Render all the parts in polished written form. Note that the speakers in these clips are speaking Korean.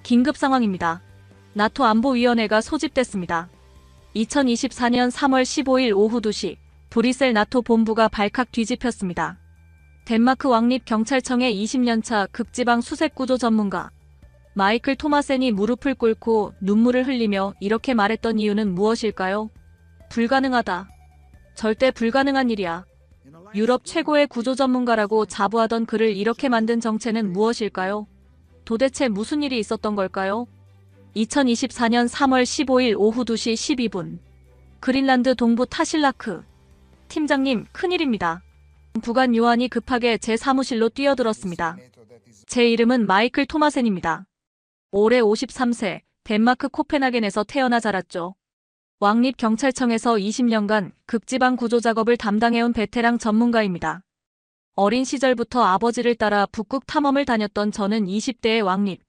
긴급 상황입니다. 나토 안보위원회가 소집됐습니다. 2024년 3월 15일 오후 2시 브뤼셀 나토 본부가 발칵 뒤집혔습니다. 덴마크 왕립경찰청의 20년차 극지방 수색구조 전문가 마이클 토마센이 무릎을 꿇고 눈물을 흘리며 이렇게 말했던 이유는 무엇일까요? 불가능하다. 절대 불가능한 일이야. 유럽 최고의 구조 전문가라고 자부하던 그를 이렇게 만든 정체는 무엇일까요? 도대체 무슨 일이 있었던 걸까요? 2024년 3월 15일 오후 2시 12분 그린란드 동부 타실라크 팀장님, 큰일입니다. 부관 요한이 급하게 제 사무실로 뛰어들었습니다. 제 이름은 마이클 토마센입니다. 올해 53세, 덴마크 코펜하겐에서 태어나 자랐죠. 왕립경찰청에서 20년간 극지방 구조 작업을 담당해온 베테랑 전문가입니다. 어린 시절부터 아버지를 따라 북극 탐험을 다녔던 저는 20대의 왕립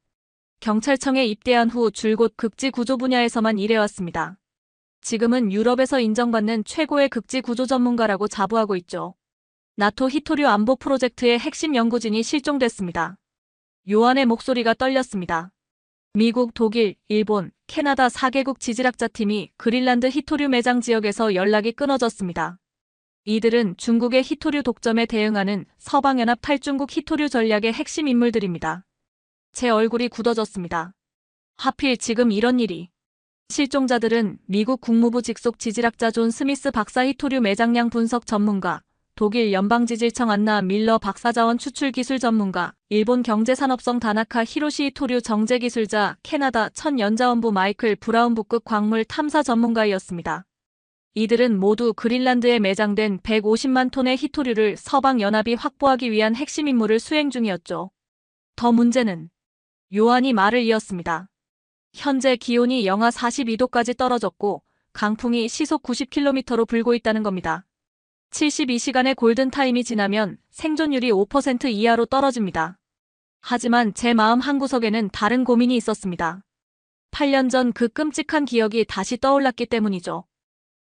경찰청에 입대한 후 줄곧 극지 구조 분야에서만 일해왔습니다. 지금은 유럽에서 인정받는 최고의 극지 구조 전문가라고 자부하고 있죠. 나토 히토류 안보 프로젝트의 핵심 연구진이 실종됐습니다. 요한의 목소리가 떨렸습니다. 미국, 독일, 일본, 캐나다 4개국 지질학자 팀이 그린란드 히토류 매장 지역에서 연락이 끊어졌습니다. 이들은 중국의 히토류 독점에 대응하는 서방연합 탈중국 히토류 전략의 핵심 인물들입니다. 제 얼굴이 굳어졌습니다. 하필 지금 이런 일이. 실종자들은 미국 국무부 직속 지질학자 존 스미스 박사 히토류 매장량 분석 전문가, 독일 연방지질청 안나 밀러 박사자원 추출 기술 전문가, 일본 경제산업성 다나카 히로시 히토류 정제기술자, 캐나다 천연자원부 마이클 브라운 북극 광물 탐사 전문가이었습니다. 이들은 모두 그린란드에 매장된 150만 톤의 히토류를 서방연합이 확보하기 위한 핵심 임무를 수행 중이었죠. 더 문제는 요한이 말을 이었습니다. 현재 기온이 영하 42도까지 떨어졌고 강풍이 시속 90km로 불고 있다는 겁니다. 72시간의 골든타임이 지나면 생존율이 5% 이하로 떨어집니다. 하지만 제 마음 한구석에는 다른 고민이 있었습니다. 8년 전 그 끔찍한 기억이 다시 떠올랐기 때문이죠.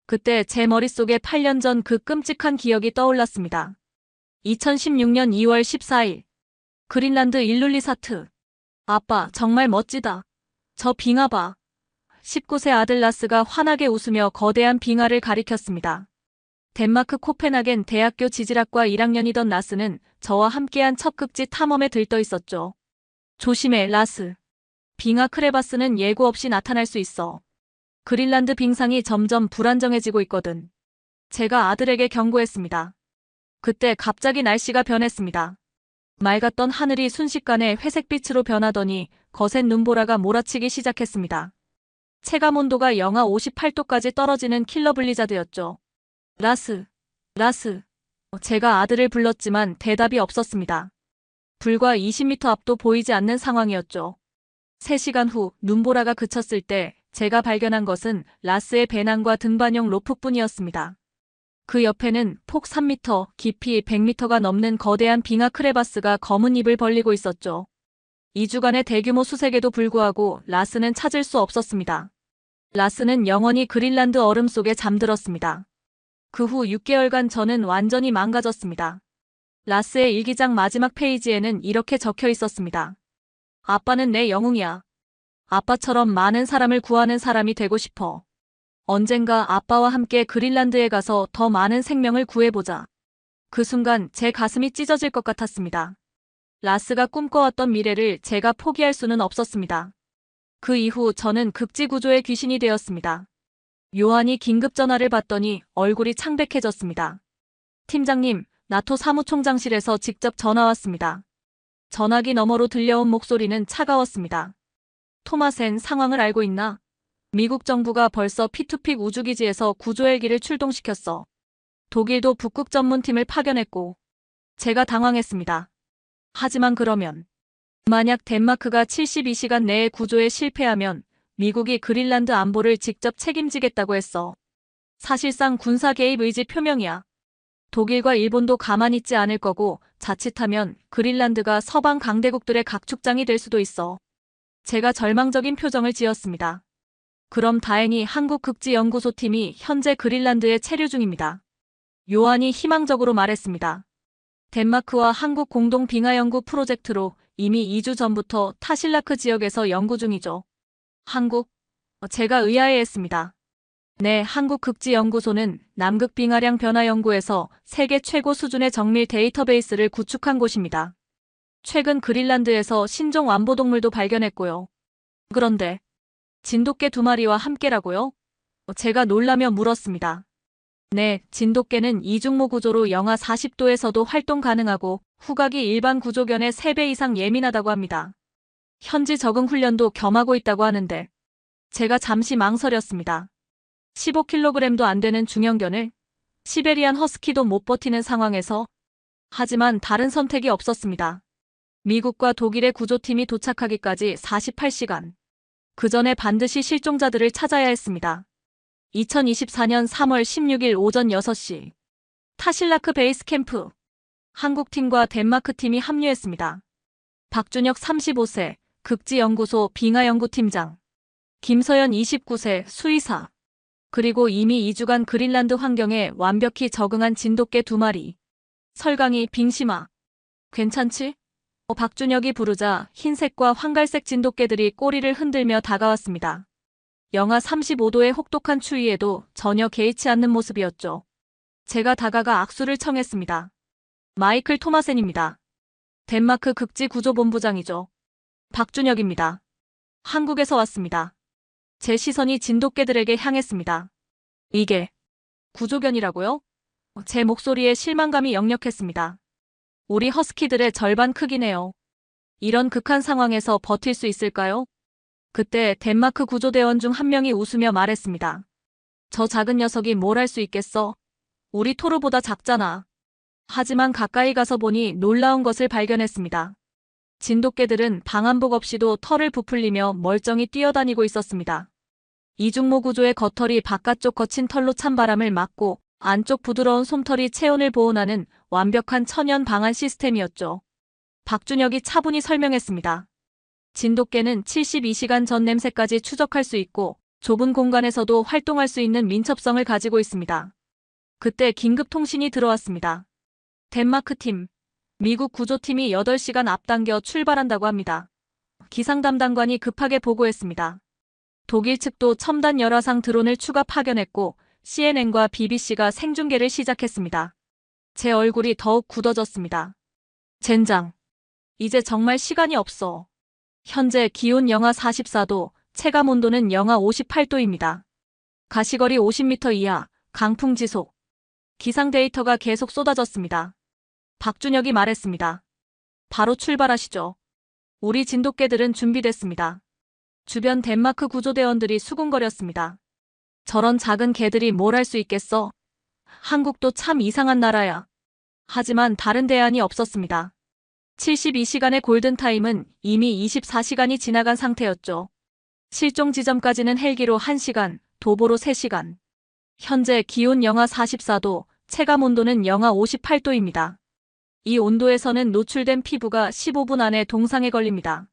그때 제 머릿속에 8년 전 그 끔찍한 기억이 떠올랐습니다. 2016년 2월 14일 그린란드 일룰리사트. 아빠, 정말 멋지다. 저 빙하 봐. 19세 아들 라스가 환하게 웃으며 거대한 빙하를 가리켰습니다. 덴마크 코펜하겐 대학교 지질학과 1학년이던 라스는 저와 함께한 첫 극지 탐험에 들떠 있었죠. 조심해, 라스. 빙하 크레바스는 예고 없이 나타날 수 있어. 그린란드 빙상이 점점 불안정해지고 있거든. 제가 아들에게 경고했습니다. 그때 갑자기 날씨가 변했습니다. 맑았던 하늘이 순식간에 회색빛으로 변하더니 거센 눈보라가 몰아치기 시작했습니다. 체감온도가 영하 58도까지 떨어지는 킬러 블리자드였죠. 라스, 라스. 제가 아들을 불렀지만 대답이 없었습니다. 불과 20m 앞도 보이지 않는 상황이었죠. 3시간 후 눈보라가 그쳤을 때 제가 발견한 것은 라스의 배낭과 등반용 로프뿐이었습니다. 그 옆에는 폭 3m, 깊이 100m가 넘는 거대한 빙하 크레바스가 검은 입을 벌리고 있었죠. 2주간의 대규모 수색에도 불구하고 라스는 찾을 수 없었습니다. 라스는 영원히 그린란드 얼음 속에 잠들었습니다. 그 후 6개월간 저는 완전히 망가졌습니다. 라스의 일기장 마지막 페이지에는 이렇게 적혀 있었습니다. 아빠는 내 영웅이야. 아빠처럼 많은 사람을 구하는 사람이 되고 싶어. 언젠가 아빠와 함께 그린란드에 가서 더 많은 생명을 구해보자. 그 순간 제 가슴이 찢어질 것 같았습니다. 라스가 꿈꿔왔던 미래를 제가 포기할 수는 없었습니다. 그 이후 저는 극지구조의 귀신이 되었습니다. 요한이 긴급 전화를 받더니 얼굴이 창백해졌습니다. 팀장님, 나토 사무총장실에서 직접 전화 왔습니다. 전화기 너머로 들려온 목소리는 차가웠습니다. 토마센, 상황을 알고 있나? 미국 정부가 벌써 P2픽 우주기지에서 구조 헬기를 출동시켰어. 독일도 북극 전문팀을 파견했고. 제가 당황했습니다. 하지만 그러면 만약 덴마크가 72시간 내에 구조에 실패하면 미국이 그린란드 안보를 직접 책임지겠다고 했어. 사실상 군사 개입 의지 표명이야. 독일과 일본도 가만히 있지 않을 거고 자칫하면 그린란드가 서방 강대국들의 각축장이 될 수도 있어. 제가 절망적인 표정을 지었습니다. 그럼 다행히 한국극지연구소팀이 현재 그린란드에 체류 중입니다. 요한이 희망적으로 말했습니다. 덴마크와 한국 공동 빙하 연구 프로젝트로 이미 2주 전부터 타실라크 지역에서 연구 중이죠. 한국? 제가 의아해했습니다. 네, 한국극지연구소는 남극 빙하량 변화 연구에서 세계 최고 수준의 정밀 데이터베이스를 구축한 곳입니다. 최근 그린란드에서 신종 완보동물도 발견했고요. 그런데 진돗개 2마리와 함께라고요? 제가 놀라며 물었습니다. 네, 진돗개는 이중모 구조로 영하 40도에서도 활동 가능하고 후각이 일반 구조견의 3배 이상 예민하다고 합니다. 현지 적응 훈련도 겸하고 있다고 하는데 제가 잠시 망설였습니다. 15kg도 안 되는 중형견을 시베리안 허스키도 못 버티는 상황에서 하지만 다른 선택이 없었습니다. 미국과 독일의 구조팀이 도착하기까지 48시간. 그 전에 반드시 실종자들을 찾아야 했습니다. 2024년 3월 16일 오전 6시 타실라크 베이스 캠프 한국팀과 덴마크팀이 합류했습니다. 박준혁 35세 극지연구소 빙하연구팀장, 김서연 29세 수의사, 그리고 이미 2주간 그린란드 환경에 완벽히 적응한 진돗개 2마리. 설강이 빙심아. 괜찮지? 박준혁이 부르자 흰색과 황갈색 진돗개들이 꼬리를 흔들며 다가왔습니다. 영하 35도의 혹독한 추위에도 전혀 개의치 않는 모습이었죠. 제가 다가가 악수를 청했습니다. 마이클 토마센입니다. 덴마크 극지구조본부장이죠. 박준혁입니다. 한국에서 왔습니다. 제 시선이 진돗개들에게 향했습니다. 이게 구조견이라고요? 제 목소리에 실망감이 역력했습니다. 우리 허스키들의 절반 크기네요. 이런 극한 상황에서 버틸 수 있을까요? 그때 덴마크 구조대원 중 한 명이 웃으며 말했습니다. 저 작은 녀석이 뭘 할 수 있겠어? 우리 토르보다 작잖아. 하지만 가까이 가서 보니 놀라운 것을 발견했습니다. 진돗개들은 방한복 없이도 털을 부풀리며 멀쩡히 뛰어다니고 있었습니다. 이중모 구조의 겉털이 바깥쪽 거친 털로 찬바람을 막고 안쪽 부드러운 솜털이 체온을 보온하는 완벽한 천연 방한 시스템이었죠. 박준혁이 차분히 설명했습니다. 진돗개는 72시간 전 냄새까지 추적할 수 있고 좁은 공간에서도 활동할 수 있는 민첩성을 가지고 있습니다. 그때 긴급 통신이 들어왔습니다. 덴마크 팀, 미국 구조팀이 8시간 앞당겨 출발한다고 합니다. 기상 담당관이 급하게 보고했습니다. 독일 측도 첨단 열화상 드론을 추가 파견했고 CNN과 BBC가 생중계를 시작했습니다. 제 얼굴이 더욱 굳어졌습니다. 젠장. 이제 정말 시간이 없어. 현재 기온 영하 44도, 체감 온도는 영하 58도입니다. 가시거리 50m 이하, 강풍 지속. 기상 데이터가 계속 쏟아졌습니다. 박준혁이 말했습니다. 바로 출발하시죠. 우리 진돗개들은 준비됐습니다. 주변 덴마크 구조대원들이 수군거렸습니다. 저런 작은 개들이 뭘 할 수 있겠어? 한국도 참 이상한 나라야. 하지만 다른 대안이 없었습니다. 72시간의 골든타임은 이미 24시간이 지나간 상태였죠. 실종 지점까지는 헬기로 1시간, 도보로 3시간. 현재 기온 영하 44도, 체감 온도는 영하 58도입니다. 이 온도에서는 노출된 피부가 15분 안에 동상에 걸립니다.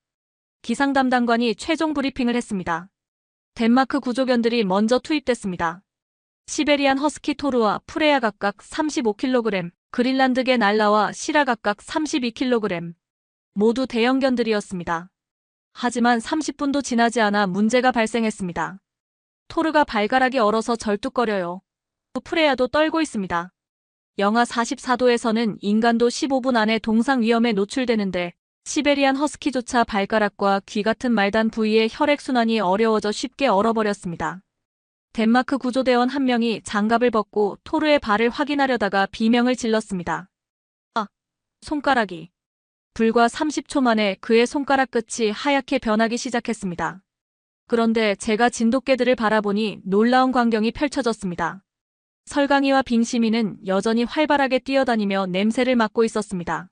기상 담당관이 최종 브리핑을 했습니다. 덴마크 구조견들이 먼저 투입됐습니다. 시베리안 허스키 토르와 프레야 각각 35kg, 그린란드계 날라와 시라 각각 32kg. 모두 대형견들이었습니다. 하지만 30분도 지나지 않아 문제가 발생했습니다. 토르가 발가락이 얼어서 절뚝거려요. 프레야도 떨고 있습니다. 영하 44도에서는 인간도 15분 안에 동상 위험에 노출되는데 시베리안 허스키조차 발가락과 귀 같은 말단 부위의 혈액순환이 어려워져 쉽게 얼어버렸습니다. 덴마크 구조대원 한 명이 장갑을 벗고 토르의 발을 확인하려다가 비명을 질렀습니다. 아, 손가락이. 불과 30초 만에 그의 손가락 끝이 하얗게 변하기 시작했습니다. 그런데 제가 진돗개들을 바라보니 놀라운 광경이 펼쳐졌습니다. 설강이와 빙시미는 여전히 활발하게 뛰어다니며 냄새를 맡고 있었습니다.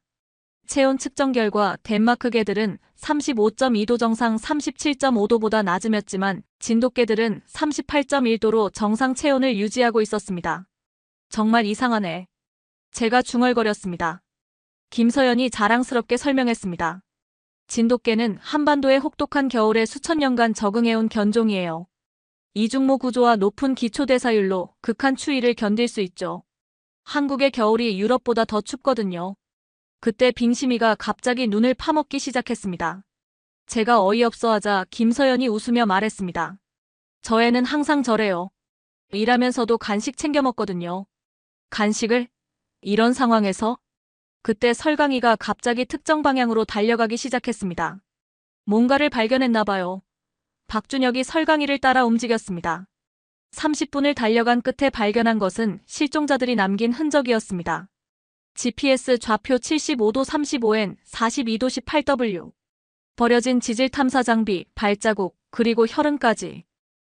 체온 측정 결과 덴마크 개들은 35.2도 정상 37.5도보다 낮음이었지만 진돗개들은 38.1도로 정상 체온을 유지하고 있었습니다. 정말 이상하네. 제가 중얼거렸습니다. 김서연이 자랑스럽게 설명했습니다. 진돗개는 한반도의 혹독한 겨울에 수천 년간 적응해온 견종이에요. 이중모 구조와 높은 기초대사율로 극한 추위를 견딜 수 있죠. 한국의 겨울이 유럽보다 더 춥거든요. 그때 빙심이가 갑자기 눈을 파먹기 시작했습니다. 제가 어이없어 하자 김서연이 웃으며 말했습니다. 저 애는 항상 저래요. 일하면서도 간식 챙겨 먹거든요. 간식을? 이런 상황에서? 그때 설강이가 갑자기 특정 방향으로 달려가기 시작했습니다. 뭔가를 발견했나 봐요. 박준혁이 설강이를 따라 움직였습니다. 30분을 달려간 끝에 발견한 것은 실종자들이 남긴 흔적이었습니다. GPS 좌표 75도 35N 42도 18W. 버려진 지질 탐사 장비, 발자국, 그리고 혈흔까지.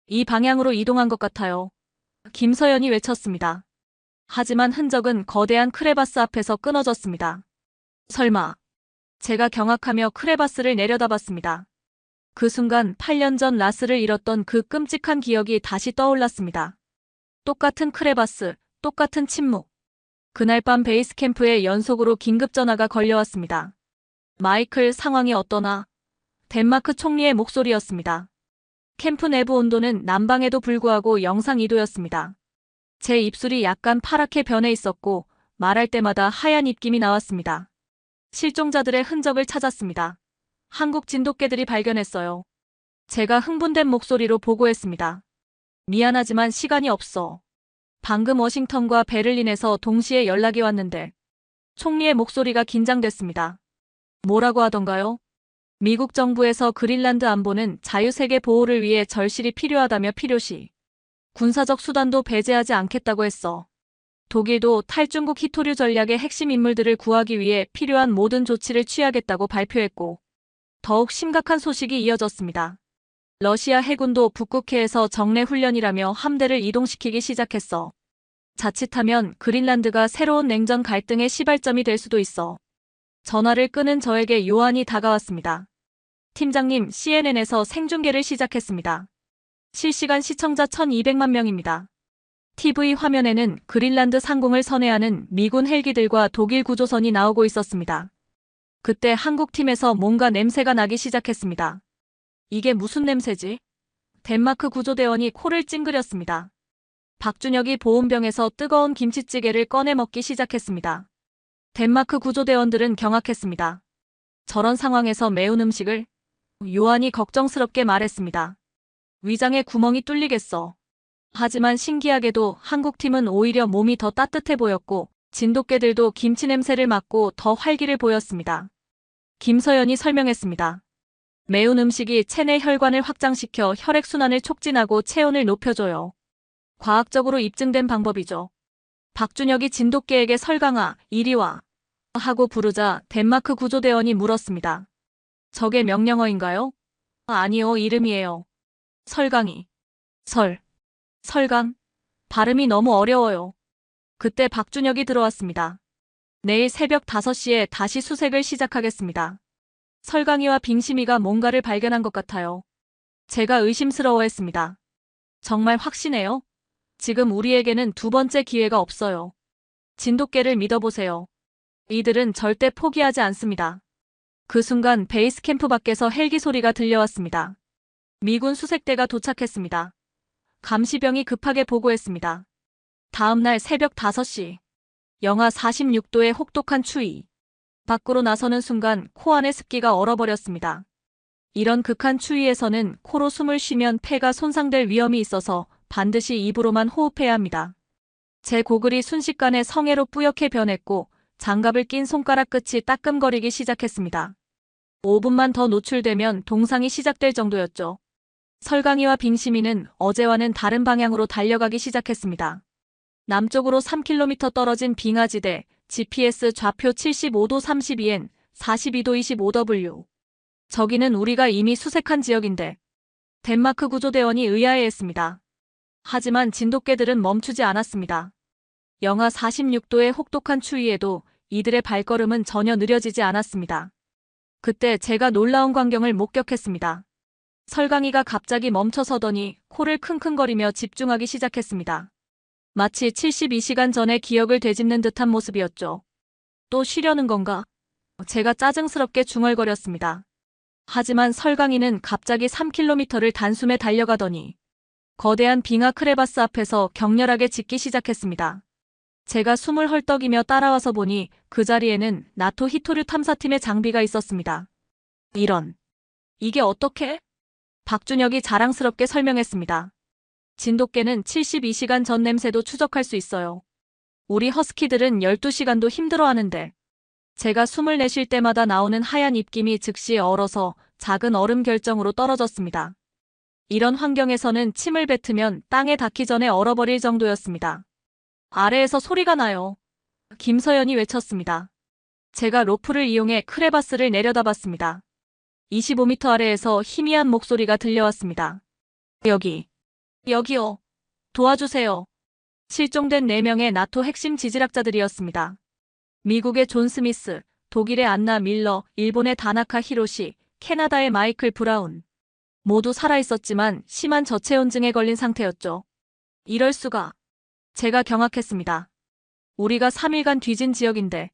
이 방향으로 이동한 것 같아요. 김서연이 외쳤습니다. 하지만 흔적은 거대한 크레바스 앞에서 끊어졌습니다. 설마. 제가 경악하며 크레바스를 내려다봤습니다. 그 순간 8년 전 라스를 잃었던 그 끔찍한 기억이 다시 떠올랐습니다. 똑같은 크레바스, 똑같은 침묵. 그날 밤 베이스 캠프에 연속으로 긴급 전화가 걸려왔습니다. 마이클, 상황이 어떠나? 덴마크 총리의 목소리였습니다. 캠프 내부 온도는 난방에도 불구하고 영상 2도였습니다. 제 입술이 약간 파랗게 변해 있었고 말할 때마다 하얀 입김이 나왔습니다. 실종자들의 흔적을 찾았습니다. 한국 진돗개들이 발견했어요. 제가 흥분된 목소리로 보고했습니다. 미안하지만 시간이 없어. 방금 워싱턴과 베를린에서 동시에 연락이 왔는데 총리의 목소리가 긴장됐습니다. 뭐라고 하던가요? 미국 정부에서 그린란드 안보는 자유세계 보호를 위해 절실히 필요하다며 필요시 군사적 수단도 배제하지 않겠다고 했어. 독일도 탈중국 히토류 전략의 핵심 인물들을 구하기 위해 필요한 모든 조치를 취하겠다고 발표했고 더욱 심각한 소식이 이어졌습니다. 러시아 해군도 북극해에서 정례 훈련이라며 함대를 이동시키기 시작했어. 자칫하면 그린란드가 새로운 냉전 갈등의 시발점이 될 수도 있어. 전화를 끄는 저에게 요한이 다가왔습니다. 팀장님, CNN에서 생중계를 시작했습니다. 실시간 시청자 1200만 명입니다. TV 화면에는 그린란드 상공을 선회하는 미군 헬기들과 독일 구조선이 나오고 있었습니다. 그때 한국팀에서 뭔가 냄새가 나기 시작했습니다. 이게 무슨 냄새지? 덴마크 구조대원이 코를 찡그렸습니다. 박준혁이 보온병에서 뜨거운 김치찌개를 꺼내 먹기 시작했습니다. 덴마크 구조대원들은 경악했습니다. 저런 상황에서 매운 음식을? 요한이 걱정스럽게 말했습니다. 위장에 구멍이 뚫리겠어. 하지만 신기하게도 한국팀은 오히려 몸이 더 따뜻해 보였고 진돗개들도 김치 냄새를 맡고 더 활기를 보였습니다. 김서연이 설명했습니다. 매운 음식이 체내 혈관을 확장시켜 혈액순환을 촉진하고 체온을 높여줘요. 과학적으로 입증된 방법이죠. 박준혁이 진돗개에게 설강아, 이리 와 하고 부르자 덴마크 구조대원이 물었습니다. 저게 명령어인가요? 아니요, 이름이에요. 설강이. 설강? 발음이 너무 어려워요. 그때 박준혁이 들어왔습니다. 내일 새벽 5시에 다시 수색을 시작하겠습니다. 설강이와 빙심이가 뭔가를 발견한 것 같아요. 제가 의심스러워했습니다. 정말 확신해요? 지금 우리에게는 두 번째 기회가 없어요. 진돗개를 믿어보세요. 이들은 절대 포기하지 않습니다. 그 순간 베이스 캠프 밖에서 헬기 소리가 들려왔습니다. 미군 수색대가 도착했습니다. 감시병이 급하게 보고했습니다. 다음 날 새벽 5시. 영하 46도의 혹독한 추위. 밖으로 나서는 순간 코 안의 습기가 얼어버렸습니다. 이런 극한 추위에서는 코로 숨을 쉬면 폐가 손상될 위험이 있어서 반드시 입으로만 호흡해야 합니다. 제 고글이 순식간에 성에로 뿌옇게 변했고 장갑을 낀 손가락 끝이 따끔거리기 시작했습니다. 5분만 더 노출되면 동상이 시작될 정도였죠. 설강이와 빙심이는 어제와는 다른 방향으로 달려가기 시작했습니다. 남쪽으로 3km 떨어진 빙하지대, GPS 좌표 75도 32N, 42도 25W. 저기는 우리가 이미 수색한 지역인데. 덴마크 구조대원이 의아해했습니다. 하지만 진돗개들은 멈추지 않았습니다. 영하 46도의 혹독한 추위에도 이들의 발걸음은 전혀 느려지지 않았습니다. 그때 제가 놀라운 광경을 목격했습니다. 설강이가 갑자기 멈춰서더니 코를 킁킁거리며 집중하기 시작했습니다. 마치 72시간 전의 기억을 되짚는 듯한 모습이었죠. 또 쉬려는 건가? 제가 짜증스럽게 중얼거렸습니다. 하지만 설강이는 갑자기 3km를 단숨에 달려가더니 거대한 빙하 크레바스 앞에서 격렬하게 짖기 시작했습니다. 제가 숨을 헐떡이며 따라와서 보니 그 자리에는 나토 히토류 탐사팀의 장비가 있었습니다. 이런. 이게 어떻게? 박준혁이 자랑스럽게 설명했습니다. 진돗개는 72시간 전 냄새도 추적할 수 있어요. 우리 허스키들은 12시간도 힘들어하는데. 제가 숨을 내쉴 때마다 나오는 하얀 입김이 즉시 얼어서 작은 얼음 결정으로 떨어졌습니다. 이런 환경에서는 침을 뱉으면 땅에 닿기 전에 얼어버릴 정도였습니다. 아래에서 소리가 나요. 김서연이 외쳤습니다. 제가 로프를 이용해 크레바스를 내려다봤습니다. 25m 아래에서 희미한 목소리가 들려왔습니다. 여기요. 도와주세요. 실종된 4명의 나토 핵심 지질학자들이었습니다. 미국의 존 스미스, 독일의 안나 밀러, 일본의 다나카 히로시, 캐나다의 마이클 브라운. 모두 살아있었지만 심한 저체온증에 걸린 상태였죠. 이럴 수가. 제가 경악했습니다. 우리가 3일간 뒤진 지역인데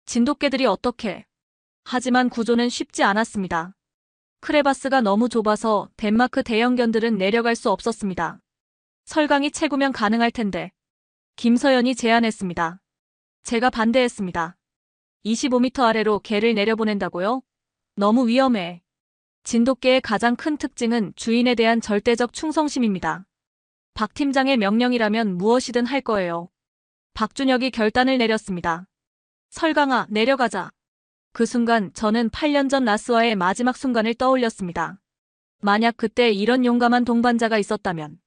진돗개들이 어떻게. 하지만 구조는 쉽지 않았습니다. 크레바스가 너무 좁아서 덴마크 대형견들은 내려갈 수 없었습니다. 설강이 채구면 가능할 텐데. 김서연이 제안했습니다. 제가 반대했습니다. 25m 아래로 개를 내려보낸다고요? 너무 위험해. 진돗개의 가장 큰 특징은 주인에 대한 절대적 충성심입니다. 박 팀장의 명령이라면 무엇이든 할 거예요. 박준혁이 결단을 내렸습니다. 설강아, 내려가자. 그 순간 저는 8년 전 라스와의 마지막 순간을 떠올렸습니다. 만약 그때 이런 용감한 동반자가 있었다면.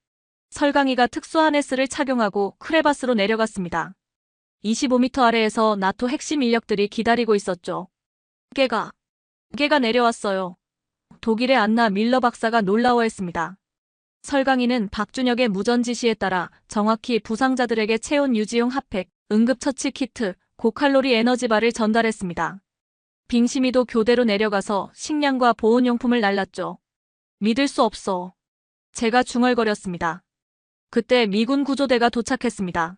설강이가 특수한 S를 착용하고 크레바스로 내려갔습니다. 25m 아래에서 나토 핵심 인력들이 기다리고 있었죠. 개가 내려왔어요. 독일의 안나 밀러 박사가 놀라워했습니다. 설강이는 박준혁의 무전 지시에 따라 정확히 부상자들에게 체온 유지용 핫팩, 응급처치 키트, 고칼로리 에너지바를 전달했습니다. 빙심이도 교대로 내려가서 식량과 보온용품을 날랐죠. 믿을 수 없어. 제가 중얼거렸습니다. 그때 미군 구조대가 도착했습니다.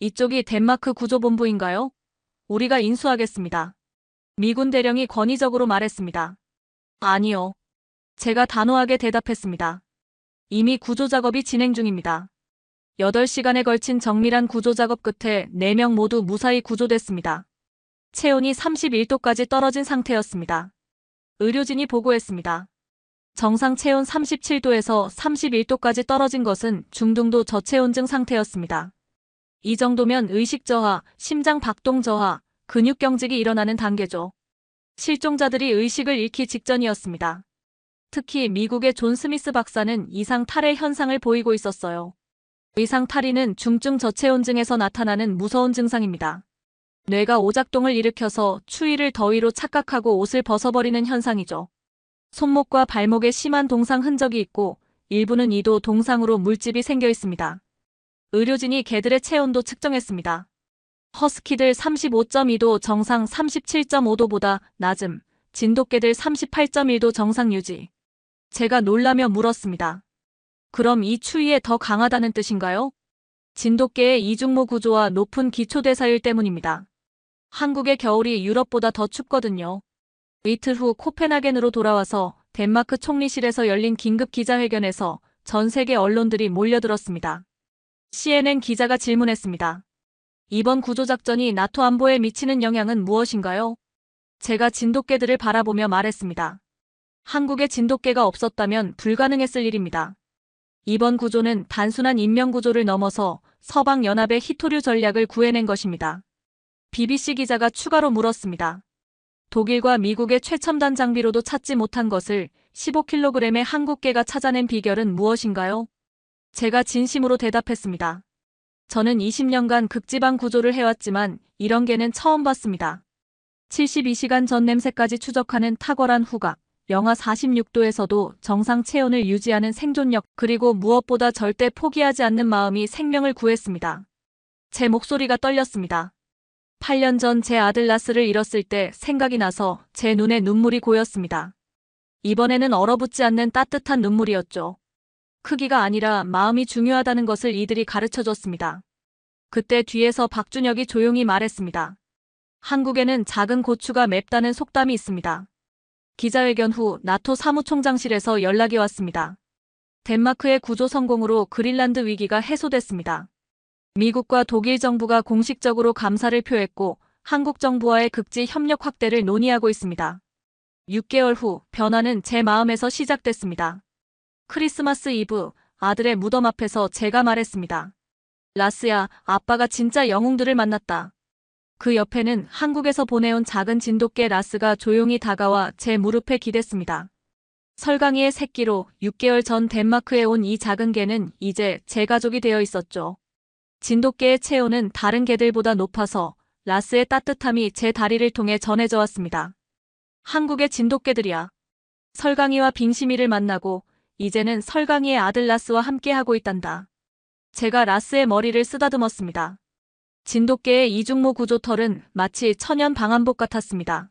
이쪽이 덴마크 구조본부인가요? 우리가 인수하겠습니다. 미군 대령이 권위적으로 말했습니다. 아니요. 제가 단호하게 대답했습니다. 이미 구조작업이 진행 중입니다. 8시간에 걸친 정밀한 구조작업 끝에 4명 모두 무사히 구조됐습니다. 체온이 31도까지 떨어진 상태였습니다. 의료진이 보고했습니다. 정상 체온 37도에서 31도까지 떨어진 것은 중등도 저체온증 상태였습니다. 이 정도면 의식 저하, 심장 박동 저하, 근육 경직이 일어나는 단계죠. 실종자들이 의식을 잃기 직전이었습니다. 특히 미국의 존 스미스 박사는 이상 탈의 현상을 보이고 있었어요. 이상 탈의는 중증 저체온증에서 나타나는 무서운 증상입니다. 뇌가 오작동을 일으켜서 추위를 더위로 착각하고 옷을 벗어버리는 현상이죠. 손목과 발목에 심한 동상 흔적이 있고 일부는 이도 동상으로 물집이 생겨 있습니다. 의료진이 개들의 체온도 측정했습니다. 허스키들 35.2도 정상 37.5도보다 낮음, 진돗개들 38.1도 정상 유지. 제가 놀라며 물었습니다. 그럼 이 추위에 더 강하다는 뜻인가요? 진돗개의 이중모 구조와 높은 기초대사율 때문입니다. 한국의 겨울이 유럽보다 더 춥거든요. 이틀 후 코펜하겐으로 돌아와서 덴마크 총리실에서 열린 긴급 기자회견에서 전 세계 언론들이 몰려들었습니다. CNN 기자가 질문했습니다. 이번 구조작전이 나토 안보에 미치는 영향은 무엇인가요? 제가 진돗개들을 바라보며 말했습니다. 한국에 진돗개가 없었다면 불가능했을 일입니다. 이번 구조는 단순한 인명구조를 넘어서 서방연합의 히토류 전략을 구해낸 것입니다. BBC 기자가 추가로 물었습니다. 독일과 미국의 최첨단 장비로도 찾지 못한 것을 15kg의 한국개가 찾아낸 비결은 무엇인가요? 제가 진심으로 대답했습니다. 저는 20년간 극지방 구조를 해왔지만 이런 개는 처음 봤습니다. 72시간 전 냄새까지 추적하는 탁월한 후각, 영하 46도에서도 정상 체온을 유지하는 생존력, 그리고 무엇보다 절대 포기하지 않는 마음이 생명을 구했습니다. 제 목소리가 떨렸습니다. 8년 전 제 아들 라스를 잃었을 때 생각이 나서 제 눈에 눈물이 고였습니다. 이번에는 얼어붙지 않는 따뜻한 눈물이었죠. 크기가 아니라 마음이 중요하다는 것을 이들이 가르쳐줬습니다. 그때 뒤에서 박준혁이 조용히 말했습니다. 한국에는 작은 고추가 맵다는 속담이 있습니다. 기자회견 후 나토 사무총장실에서 연락이 왔습니다. 덴마크의 구조 성공으로 그린란드 위기가 해소됐습니다. 미국과 독일 정부가 공식적으로 감사를 표했고 한국 정부와의 극지 협력 확대를 논의하고 있습니다. 6개월 후 변화는 제 마음에서 시작됐습니다. 크리스마스 이브 아들의 무덤 앞에서 제가 말했습니다. 라스야, 아빠가 진짜 영웅들을 만났다. 그 옆에는 한국에서 보내온 작은 진돗개 라스가 조용히 다가와 제 무릎에 기댔습니다. 설강이의 새끼로 6개월 전 덴마크에 온 이 작은 개는 이제 제 가족이 되어 있었죠. 진돗개의 체온은 다른 개들보다 높아서 라스의 따뜻함이 제 다리를 통해 전해져 왔습니다. 한국의 진돗개들이야. 설강이와 빙심이를 만나고 이제는 설강이의 아들 라스와 함께하고 있단다. 제가 라스의 머리를 쓰다듬었습니다. 진돗개의 이중모 구조털은 마치 천연 방한복 같았습니다.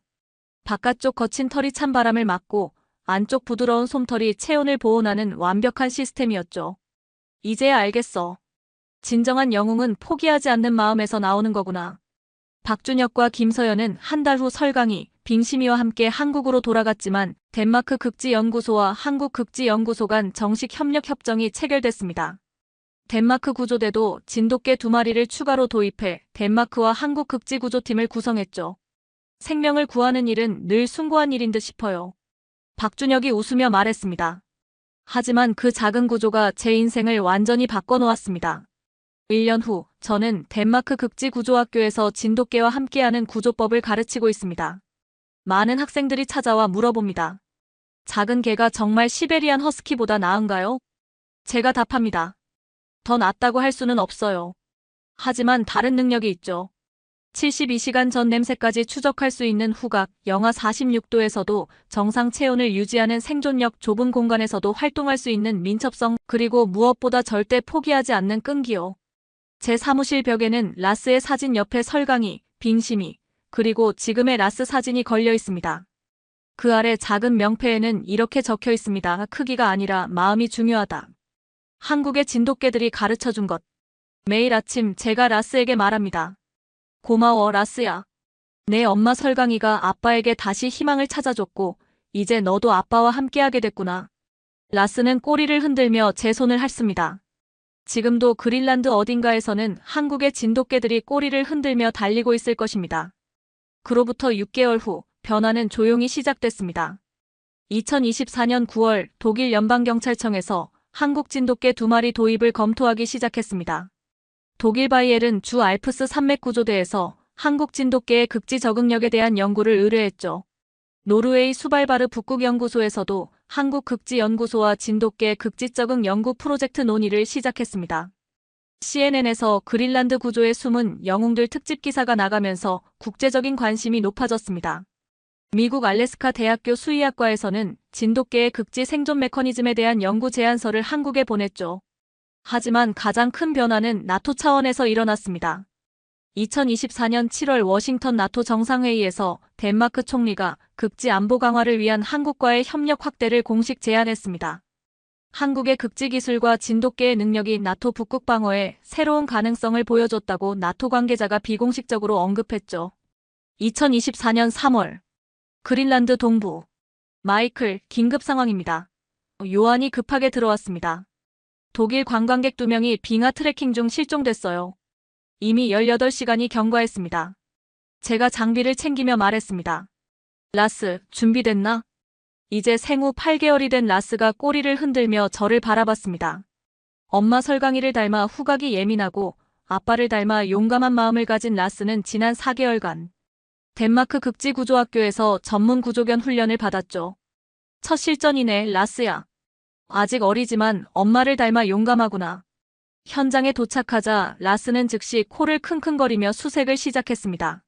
바깥쪽 거친 털이 찬바람을 막고 안쪽 부드러운 솜털이 체온을 보호하는 완벽한 시스템이었죠. 이제야 알겠어. 진정한 영웅은 포기하지 않는 마음에서 나오는 거구나. 박준혁과 김서연은 한 달 후 설강이, 빙심이와 함께 한국으로 돌아갔지만 덴마크 극지연구소와 한국 극지연구소 간 정식 협력 협정이 체결됐습니다. 덴마크 구조대도 진돗개 2마리를 추가로 도입해 덴마크와 한국 극지구조팀을 구성했죠. 생명을 구하는 일은 늘 숭고한 일인 듯 싶어요. 박준혁이 웃으며 말했습니다. 하지만 그 작은 구조가 제 인생을 완전히 바꿔놓았습니다. 1년 후 저는 덴마크 극지구조학교에서 진돗개와 함께하는 구조법을 가르치고 있습니다. 많은 학생들이 찾아와 물어봅니다. 작은 개가 정말 시베리안 허스키보다 나은가요? 제가 답합니다. 더 낫다고 할 수는 없어요. 하지만 다른 능력이 있죠. 72시간 전 냄새까지 추적할 수 있는 후각, 영하 46도에서도 정상 체온을 유지하는 생존력, 좁은 공간에서도 활동할 수 있는 민첩성, 그리고 무엇보다 절대 포기하지 않는 끈기요. 제 사무실 벽에는 라스의 사진 옆에 설강이, 빙심이, 그리고 지금의 라스 사진이 걸려 있습니다. 그 아래 작은 명패에는 이렇게 적혀 있습니다. 크기가 아니라 마음이 중요하다. 한국의 진돗개들이 가르쳐준 것. 매일 아침 제가 라스에게 말합니다. 고마워, 라스야. 내 엄마 설강이가 아빠에게 다시 희망을 찾아줬고 이제 너도 아빠와 함께하게 됐구나. 라스는 꼬리를 흔들며 제 손을 핥습니다. 지금도 그린란드 어딘가에서는 한국의 진돗개들이 꼬리를 흔들며 달리고 있을 것입니다. 그로부터 6개월 후 변화는 조용히 시작됐습니다. 2024년 9월 독일 연방경찰청에서 한국 진돗개 2마리 도입을 검토하기 시작했습니다. 독일 바이에른 주 알프스 산맥구조대에서 한국 진돗개의 극지 적응력에 대한 연구를 의뢰했죠. 노르웨이 수발바르 북극연구소에서도 한국 극지연구소와 진돗개 극지 적응 연구 프로젝트 논의를 시작했습니다. CNN에서 그린란드 구조의 숨은 영웅들 특집 기사가 나가면서 국제적인 관심이 높아졌습니다. 미국 알래스카 대학교 수의학과에서는 진돗개의 극지 생존 메커니즘에 대한 연구 제안서를 한국에 보냈죠. 하지만 가장 큰 변화는 나토 차원에서 일어났습니다. 2024년 7월 워싱턴 나토 정상회의에서 덴마크 총리가 극지 안보 강화를 위한 한국과의 협력 확대를 공식 제안했습니다. 한국의 극지 기술과 진돗개의 능력이 나토 북극 방어에 새로운 가능성을 보여줬다고 나토 관계자가 비공식적으로 언급했죠. 2024년 3월 그린란드 동부 마이클, 긴급 상황입니다. 요한이 급하게 들어왔습니다. 독일 관광객 2명이 빙하 트레킹 중 실종됐어요. 이미 18시간이 경과했습니다. 제가 장비를 챙기며 말했습니다. 라스, 준비됐나? 이제 생후 8개월이 된 라스가 꼬리를 흔들며 저를 바라봤습니다. 엄마 설강이를 닮아 후각이 예민하고 아빠를 닮아 용감한 마음을 가진 라스는 지난 4개월간 덴마크 극지구조학교에서 전문 구조견 훈련을 받았죠. 첫 실전이네, 라스야. 아직 어리지만 엄마를 닮아 용감하구나. 현장에 도착하자 라스는 즉시 코를 킁킁거리며 수색을 시작했습니다.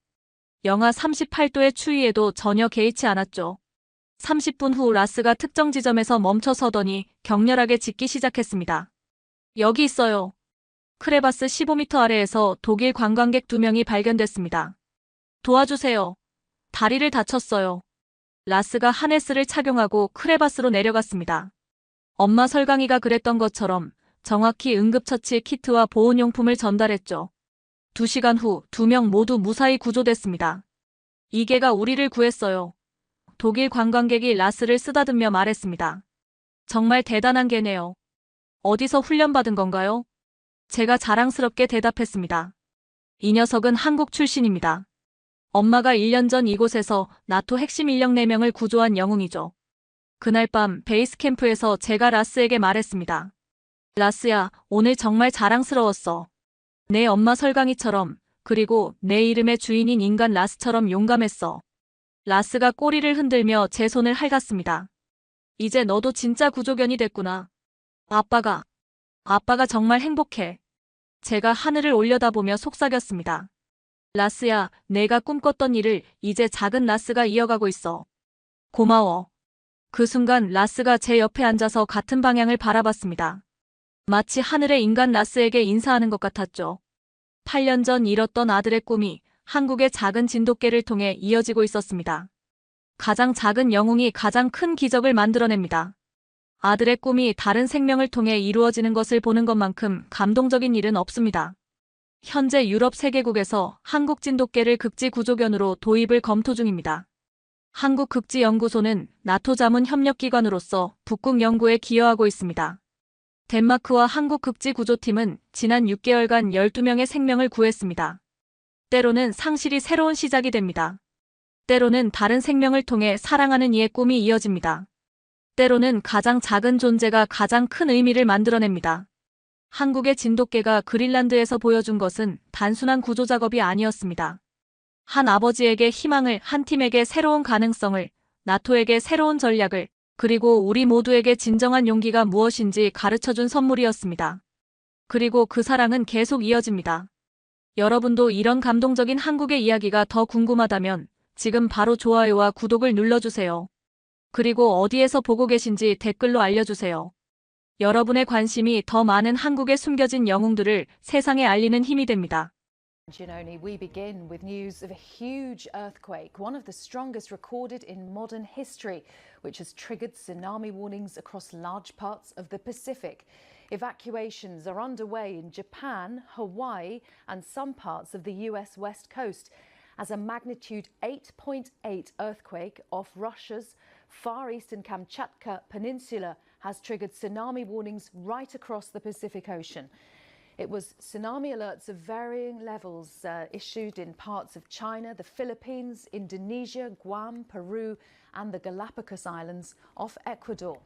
영하 38도의 추위에도 전혀 개의치 않았죠. 30분 후 라스가 특정 지점에서 멈춰 서더니 격렬하게 짖기 시작했습니다. 여기 있어요. 크레바스 15m 아래에서 독일 관광객 2명이 발견됐습니다. 도와주세요. 다리를 다쳤어요. 라스가 하네스를 착용하고 크레바스로 내려갔습니다. 엄마 설강이가 그랬던 것처럼 정확히 응급처치 키트와 보온용품을 전달했죠. 2시간 후 2명 모두 무사히 구조됐습니다. 이 개가 우리를 구했어요. 독일 관광객이 라스를 쓰다듬며 말했습니다. 정말 대단한 개네요. 어디서 훈련받은 건가요? 제가 자랑스럽게 대답했습니다. 이 녀석은 한국 출신입니다. 엄마가 1년 전 이곳에서 나토 핵심 인력 4명을 구조한 영웅이죠. 그날 밤 베이스 캠프에서 제가 라스에게 말했습니다. 라스야, 오늘 정말 자랑스러웠어. 내 엄마 설강이처럼, 그리고 내 이름의 주인인 인간 라스처럼 용감했어. 라스가 꼬리를 흔들며 제 손을 핥았습니다. 이제 너도 진짜 구조견이 됐구나. 아빠가 정말 행복해. 제가 하늘을 올려다보며 속삭였습니다. 라스야, 내가 꿈꿨던 일을 이제 작은 라스가 이어가고 있어. 고마워. 그 순간 라스가 제 옆에 앉아서 같은 방향을 바라봤습니다. 마치 하늘의 인간 라스에게 인사하는 것 같았죠. 8년 전 잃었던 아들의 꿈이 한국의 작은 진돗개를 통해 이어지고 있었습니다. 가장 작은 영웅이 가장 큰 기적을 만들어냅니다. 아들의 꿈이 다른 생명을 통해 이루어지는 것을 보는 것만큼 감동적인 일은 없습니다. 현재 유럽 3개국에서 한국 진돗개를 극지 구조견으로 도입을 검토 중입니다. 한국극지연구소는 나토 자문 협력기관으로서 북극 연구에 기여하고 있습니다. 덴마크와 한국극지구조팀은 지난 6개월간 12명의 생명을 구했습니다. 때로는 상실이 새로운 시작이 됩니다. 때로는 다른 생명을 통해 사랑하는 이의 꿈이 이어집니다. 때로는 가장 작은 존재가 가장 큰 의미를 만들어냅니다. 한국의 진돗개가 그린란드에서 보여준 것은 단순한 구조 작업이 아니었습니다. 한 아버지에게 희망을, 한 팀에게 새로운 가능성을, 나토에게 새로운 전략을, 그리고 우리 모두에게 진정한 용기가 무엇인지 가르쳐준 선물이었습니다. 그리고 그 사랑은 계속 이어집니다. 여러분도 이런 감동적인 한국의 이야기가 더 궁금하다면 지금 바로 좋아요와 구독을 눌러주세요. 그리고 어디에서 보고 계신지 댓글로 알려주세요. 여러분의 관심이 더 많은 한국의 숨겨진 영웅들을 세상에 알리는 힘이 됩니다. Giannoni, we begin with news of a huge earthquake, one of the strongest recorded in modern history, which has triggered tsunami warnings across large parts of the Pacific. Evacuations are underway in Japan, Hawaii, and some parts of the US West Coast, as a magnitude 8.8 earthquake off Russia's far eastern Kamchatka Peninsula has triggered tsunami warnings right across the Pacific Ocean. It was tsunami alerts of varying levels issued in parts of China, the Philippines, Indonesia, Guam, Peru, and the Galapagos Islands off Ecuador.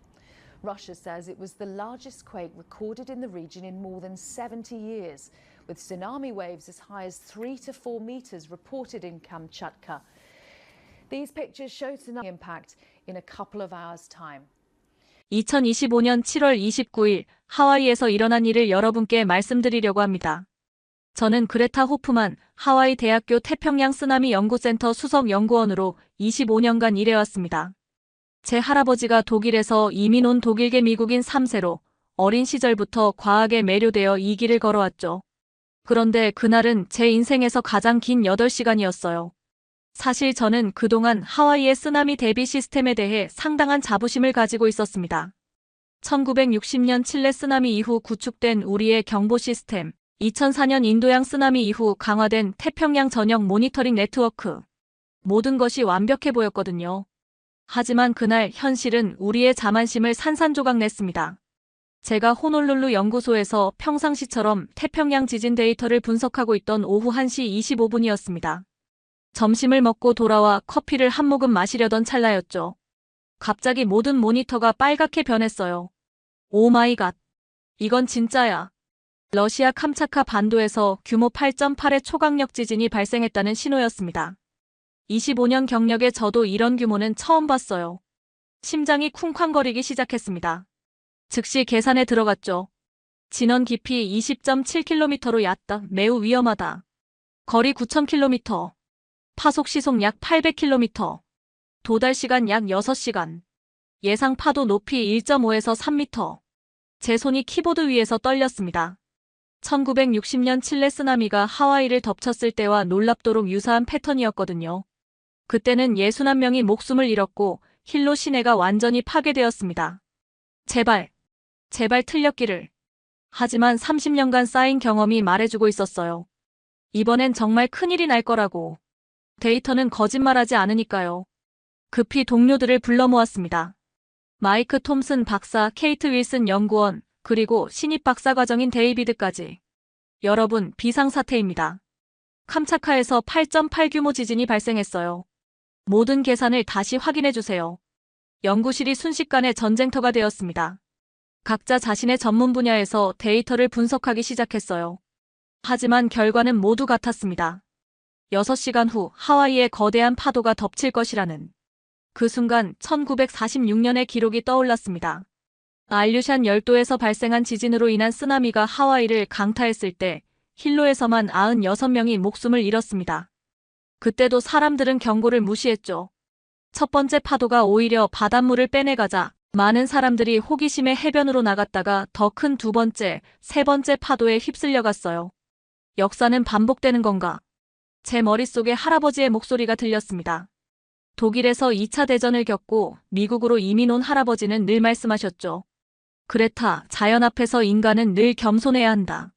Russia says it was the largest quake recorded in the region in more than 70 years, with tsunami waves as high as 3 to 4 meters reported in Kamchatka. These pictures show tsunami impact in a couple of hours' time. 2025년 7월 29일 하와이에서 일어난 일을 여러분께 말씀드리려고 합니다. 저는 그레타 호프만 하와이 대학교 태평양 쓰나미 연구센터 수석 연구원으로 25년간 일해왔습니다. 제 할아버지가 독일에서 이민 온 독일계 미국인 3세로 어린 시절부터 과학에 매료되어 이 길을 걸어왔죠. 그런데 그날은 제 인생에서 가장 긴 8시간이었어요. 사실 저는 그동안 하와이의 쓰나미 대비 시스템에 대해 상당한 자부심을 가지고 있었습니다. 1960년 칠레 쓰나미 이후 구축된 우리의 경보 시스템, 2004년 인도양 쓰나미 이후 강화된 태평양 전역 모니터링 네트워크. 모든 것이 완벽해 보였거든요. 하지만 그날 현실은 우리의 자만심을 산산조각냈습니다. 제가 호놀룰루 연구소에서 평상시처럼 태평양 지진 데이터를 분석하고 있던 오후 1시 25분이었습니다. 점심을 먹고 돌아와 커피를 한 모금 마시려던 찰나였죠. 갑자기 모든 모니터가 빨갛게 변했어요. 오 마이 갓. 이건 진짜야. 러시아 캄차카 반도에서 규모 8.8의 초강력 지진이 발생했다는 신호였습니다. 25년 경력에 저도 이런 규모는 처음 봤어요. 심장이 쿵쾅거리기 시작했습니다. 즉시 계산에 들어갔죠. 진원 깊이 20.7km로 얕다. 매우 위험하다. 거리 9,000km. 파속 시속 약 800km. 도달 시간 약 6시간. 예상 파도 높이 1.5에서 3m. 제 손이 키보드 위에서 떨렸습니다. 1960년 칠레 쓰나미가 하와이를 덮쳤을 때와 놀랍도록 유사한 패턴이었거든요. 그때는 61명이 목숨을 잃었고 힐로 시내가 완전히 파괴되었습니다. 제발 틀렸기를. 하지만 30년간 쌓인 경험이 말해주고 있었어요. 이번엔 정말 큰일이 날 거라고. 데이터는 거짓말하지 않으니까요. 급히 동료들을 불러 모았습니다. 마이크 톰슨 박사, 케이트 윌슨 연구원, 그리고 신입 박사과정인 데이비드까지. 여러분, 비상사태입니다. 캄차카에서 8.8 규모 지진이 발생했어요. 모든 계산을 다시 확인해주세요. 연구실이 순식간에 전쟁터가 되었습니다. 각자 자신의 전문 분야에서 데이터를 분석하기 시작했어요. 하지만 결과는 모두 같았습니다. 6시간 후 하와이에 거대한 파도가 덮칠 것이라는. 그 순간 1946년의 기록이 떠올랐습니다. 알류샨 열도에서 발생한 지진으로 인한 쓰나미가 하와이를 강타했을 때 힐로에서만 96명이 목숨을 잃었습니다. 그때도 사람들은 경고를 무시했죠. 첫 번째 파도가 오히려 바닷물을 빼내가자 많은 사람들이 호기심에 해변으로 나갔다가 더 큰 두 번째, 세 번째 파도에 휩쓸려갔어요. 역사는 반복되는 건가? 제 머릿속에 할아버지의 목소리가 들렸습니다. 독일에서 2차 대전을 겪고 미국으로 이민 온 할아버지는 늘 말씀하셨죠. 그레타, 자연 앞에서 인간은 늘 겸손해야 한다.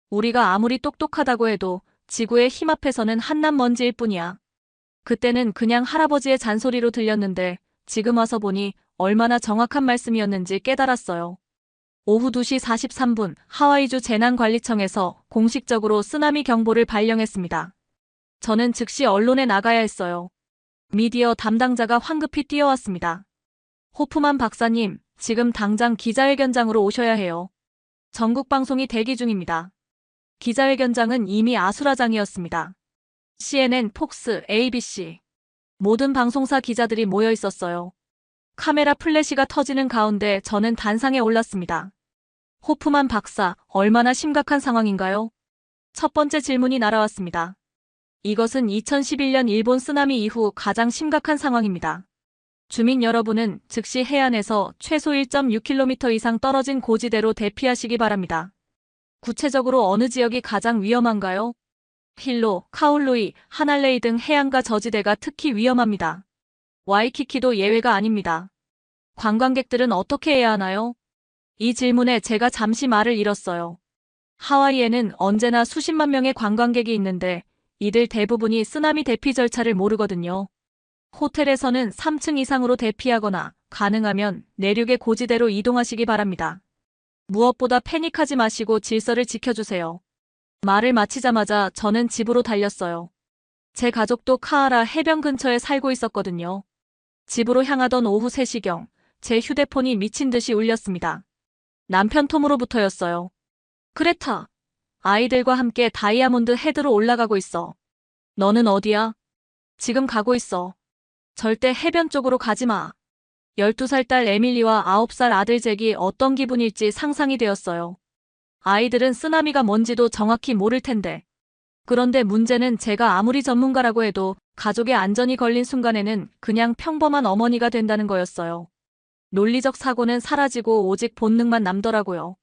우리가 아무리 똑똑하다고 해도 지구의 힘 앞에서는 한낱 먼지일 뿐이야. 그때는 그냥 할아버지의 잔소리로 들렸는데 지금 와서 보니 얼마나 정확한 말씀이었는지 깨달았어요. 오후 2시 43분 하와이주 재난관리청에서 공식적으로 쓰나미 경보를 발령했습니다. 저는 즉시 언론에 나가야 했어요. 미디어 담당자가 황급히 뛰어왔습니다. 호프만 박사님, 지금 당장 기자회견장으로 오셔야 해요. 전국 방송이 대기 중입니다. 기자회견장은 이미 아수라장이었습니다. CNN, 폭스, ABC. 모든 방송사 기자들이 모여 있었어요. 카메라 플래시가 터지는 가운데 저는 단상에 올랐습니다. 호프만 박사, 얼마나 심각한 상황인가요? 첫 번째 질문이 날아왔습니다. 이것은 2011년 일본 쓰나미 이후 가장 심각한 상황입니다. 주민 여러분은 즉시 해안에서 최소 1.6km 이상 떨어진 고지대로 대피하시기 바랍니다. 구체적으로 어느 지역이 가장 위험한가요? 힐로, 카울루이, 하날레이 등 해안가 저지대가 특히 위험합니다. 와이키키도 예외가 아닙니다. 관광객들은 어떻게 해야 하나요? 이 질문에 제가 잠시 말을 잃었어요. 하와이에는 언제나 수십만 명의 관광객이 있는데 이들 대부분이 쓰나미 대피 절차를 모르거든요. 호텔에서는 3층 이상으로 대피하거나 가능하면 내륙의 고지대로 이동하시기 바랍니다. 무엇보다 패닉하지 마시고 질서를 지켜주세요. 말을 마치자마자 저는 집으로 달렸어요. 제 가족도 카하라 해변 근처에 살고 있었거든요. 집으로 향하던 오후 3시경 제 휴대폰이 미친 듯이 울렸습니다. 남편 톰으로부터였어요. 그레타, 아이들과 함께 다이아몬드 헤드로 올라가고 있어. 너는 어디야? 지금 가고 있어. 절대 해변 쪽으로 가지 마. 12살 딸 에밀리와 9살 아들 잭이 어떤 기분일지 상상이 되었어요. 아이들은 쓰나미가 뭔지도 정확히 모를 텐데. 그런데 문제는 제가 아무리 전문가라고 해도 가족의 안전이 걸린 순간에는 그냥 평범한 어머니가 된다는 거였어요. 논리적 사고는 사라지고 오직 본능만 남더라고요.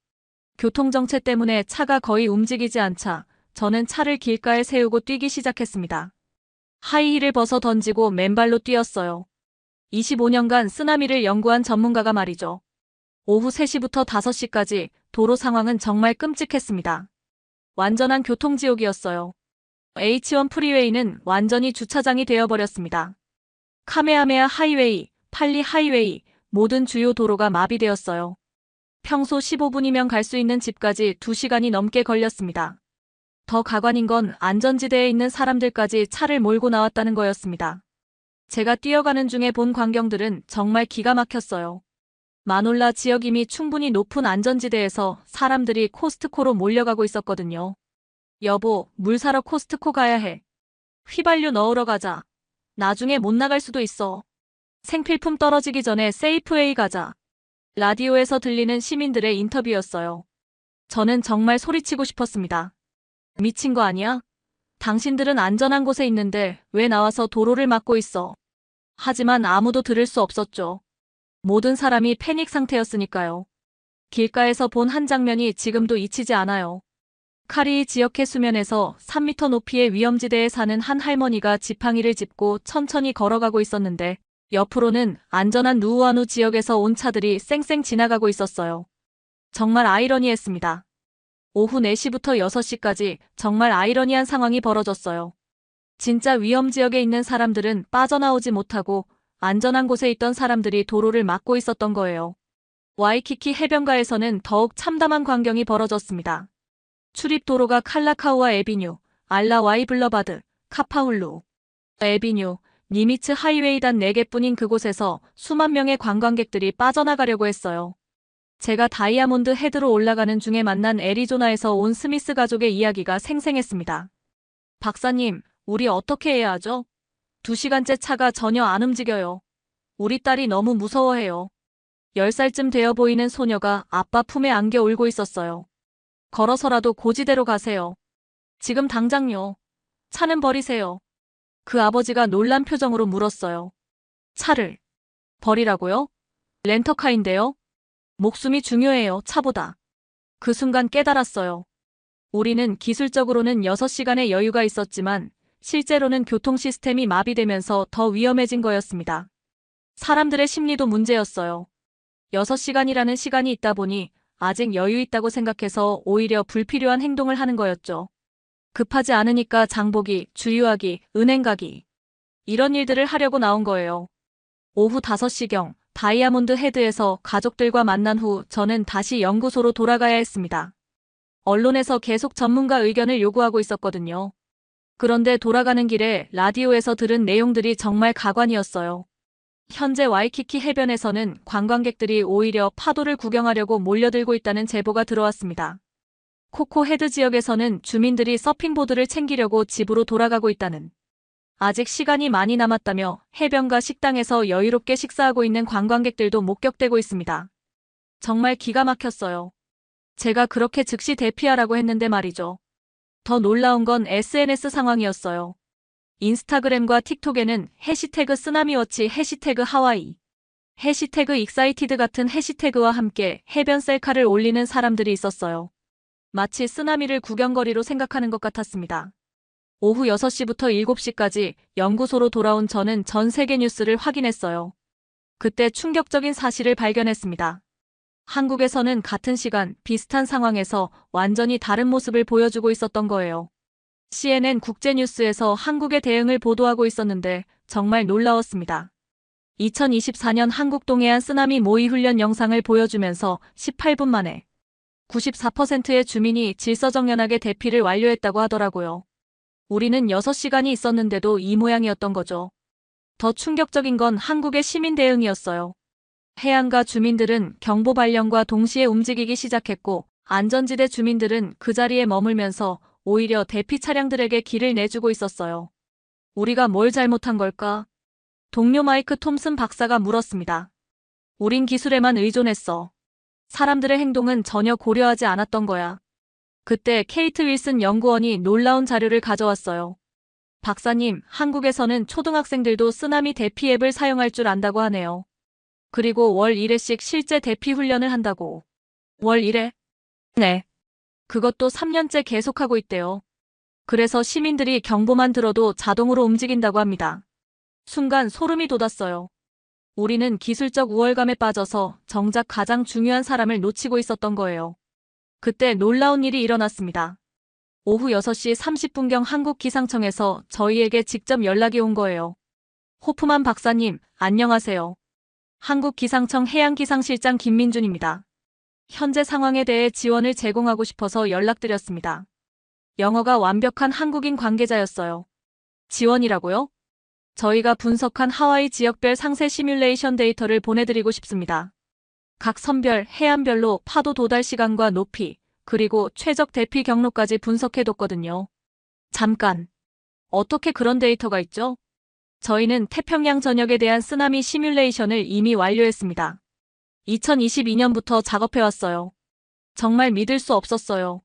교통정체 때문에 차가 거의 움직이지 않자 저는 차를 길가에 세우고 뛰기 시작했습니다. 하이힐을 벗어 던지고 맨발로 뛰었어요. 25년간 쓰나미를 연구한 전문가가 말이죠. 오후 3시부터 5시까지 도로 상황은 정말 끔찍했습니다. 완전한 교통지옥이었어요. H1 프리웨이는 완전히 주차장이 되어버렸습니다. 카메하메아 하이웨이, 팔리 하이웨이, 모든 주요 도로가 마비되었어요. 평소 15분이면 갈 수 있는 집까지 2시간이 넘게 걸렸습니다. 더 가관인 건 안전지대에 있는 사람들까지 차를 몰고 나왔다는 거였습니다. 제가 뛰어가는 중에 본 광경들은 정말 기가 막혔어요. 마놀라 지역 이미 충분히 높은 안전지대에서 사람들이 코스트코로 몰려가고 있었거든요. 여보, 물 사러 코스트코 가야 해. 휘발유 넣으러 가자. 나중에 못 나갈 수도 있어. 생필품 떨어지기 전에 세이프웨이 가자. 라디오에서 들리는 시민들의 인터뷰였어요. 저는 정말 소리치고 싶었습니다. 미친 거 아니야? 당신들은 안전한 곳에 있는데 왜 나와서 도로를 막고 있어? 하지만 아무도 들을 수 없었죠. 모든 사람이 패닉 상태였으니까요. 길가에서 본 한 장면이 지금도 잊히지 않아요. 카리이 지역해 수면에서 3m 높이의 위험지대에 사는 한 할머니가 지팡이를 짚고 천천히 걸어가고 있었는데 옆으로는 안전한 누우아누 지역에서 온 차들이 쌩쌩 지나가고 있었어요. 정말 아이러니했습니다. 오후 4시부터 6시까지 정말 아이러니한 상황이 벌어졌어요. 진짜 위험지역에 있는 사람들은 빠져나오지 못하고 안전한 곳에 있던 사람들이 도로를 막고 있었던 거예요. 와이키키 해변가에서는 더욱 참담한 광경이 벌어졌습니다. 출입도로가 칼라카우아 에비뉴, 알라와이 블러바드, 카파울루 에비뉴, 니미츠 하이웨이 단 4개뿐인 그곳에서 수만 명의 관광객들이 빠져나가려고 했어요. 제가 다이아몬드 헤드로 올라가는 중에 만난 애리조나에서 온 스미스 가족의 이야기가 생생했습니다. 박사님, 우리 어떻게 해야 하죠? 2시간째 차가 전혀 안 움직여요. 우리 딸이 너무 무서워해요. 10살쯤 되어 보이는 소녀가 아빠 품에 안겨 울고 있었어요. 걸어서라도 고지대로 가세요. 지금 당장요. 차는 버리세요. 그 아버지가 놀란 표정으로 물었어요. 차를 버리라고요? 렌터카인데요? 목숨이 중요해요, 차보다. 그 순간 깨달았어요. 우리는 기술적으로는 6시간의 여유가 있었지만 실제로는 교통 시스템이 마비되면서 더 위험해진 거였습니다. 사람들의 심리도 문제였어요. 6시간이라는 시간이 있다 보니 아직 여유 있다고 생각해서 오히려 불필요한 행동을 하는 거였죠. 급하지 않으니까 장보기, 주유하기, 은행 가기. 이런 일들을 하려고 나온 거예요. 오후 5시경 다이아몬드 헤드에서 가족들과 만난 후 저는 다시 연구소로 돌아가야 했습니다. 언론에서 계속 전문가 의견을 요구하고 있었거든요. 그런데 돌아가는 길에 라디오에서 들은 내용들이 정말 가관이었어요. 현재 와이키키 해변에서는 관광객들이 오히려 파도를 구경하려고 몰려들고 있다는 제보가 들어왔습니다. 코코 헤드 지역에서는 주민들이 서핑보드를 챙기려고 집으로 돌아가고 있다는. 아직 시간이 많이 남았다며 해변가 식당에서 여유롭게 식사하고 있는 관광객들도 목격되고 있습니다. 정말 기가 막혔어요. 제가 그렇게 즉시 대피하라고 했는데 말이죠. 더 놀라운 건 SNS 상황이었어요. 인스타그램과 틱톡에는 해시태그 쓰나미워치, 해시태그 하와이, 해시태그 익사이티드 같은 해시태그와 함께 해변 셀카를 올리는 사람들이 있었어요. 마치 쓰나미를 구경거리로 생각하는 것 같았습니다. 오후 6시부터 7시까지 연구소로 돌아온 저는 전 세계 뉴스를 확인했어요. 그때 충격적인 사실을 발견했습니다. 한국에서는 같은 시간 비슷한 상황에서 완전히 다른 모습을 보여주고 있었던 거예요. CNN 국제뉴스에서 한국의 대응을 보도하고 있었는데 정말 놀라웠습니다. 2024년 한국 동해안 쓰나미 모의 훈련 영상을 보여주면서 18분 만에 94%의 주민이 질서정연하게 대피를 완료했다고 하더라고요. 우리는 6시간이 있었는데도 이 모양이었던 거죠. 더 충격적인 건 한국의 시민 대응이었어요. 해안가 주민들은 경보 발령과 동시에 움직이기 시작했고 안전지대 주민들은 그 자리에 머물면서 오히려 대피 차량들에게 길을 내주고 있었어요. 우리가 뭘 잘못한 걸까? 동료 마이크 톰슨 박사가 물었습니다. 우린 기술에만 의존했어. 사람들의 행동은 전혀 고려하지 않았던 거야. 그때 케이트 윌슨 연구원이 놀라운 자료를 가져왔어요. 박사님, 한국에서는 초등학생들도 쓰나미 대피 앱을 사용할 줄 안다고 하네요. 그리고 월 1회씩 실제 대피 훈련을 한다고. 월 1회? 네. 그것도 3년째 계속하고 있대요. 그래서 시민들이 경보만 들어도 자동으로 움직인다고 합니다. 순간 소름이 돋았어요. 우리는 기술적 우월감에 빠져서 정작 가장 중요한 사람을 놓치고 있었던 거예요. 그때 놀라운 일이 일어났습니다. 오후 6시 30분경 한국기상청에서 저희에게 직접 연락이 온 거예요. 호프만 박사님, 안녕하세요. 한국기상청 해양기상실장 김민준입니다. 현재 상황에 대해 지원을 제공하고 싶어서 연락드렸습니다. 영어가 완벽한 한국인 관계자였어요. 지원이라고요? 저희가 분석한 하와이 지역별 상세 시뮬레이션 데이터를 보내드리고 싶습니다. 각 선별, 해안별로 파도 도달 시간과 높이, 그리고 최적 대피 경로까지 분석해뒀거든요. 잠깐. 어떻게 그런 데이터가 있죠? 저희는 태평양 전역에 대한 쓰나미 시뮬레이션을 이미 완료했습니다. 2022년부터 작업해왔어요. 정말 믿을 수 없었어요.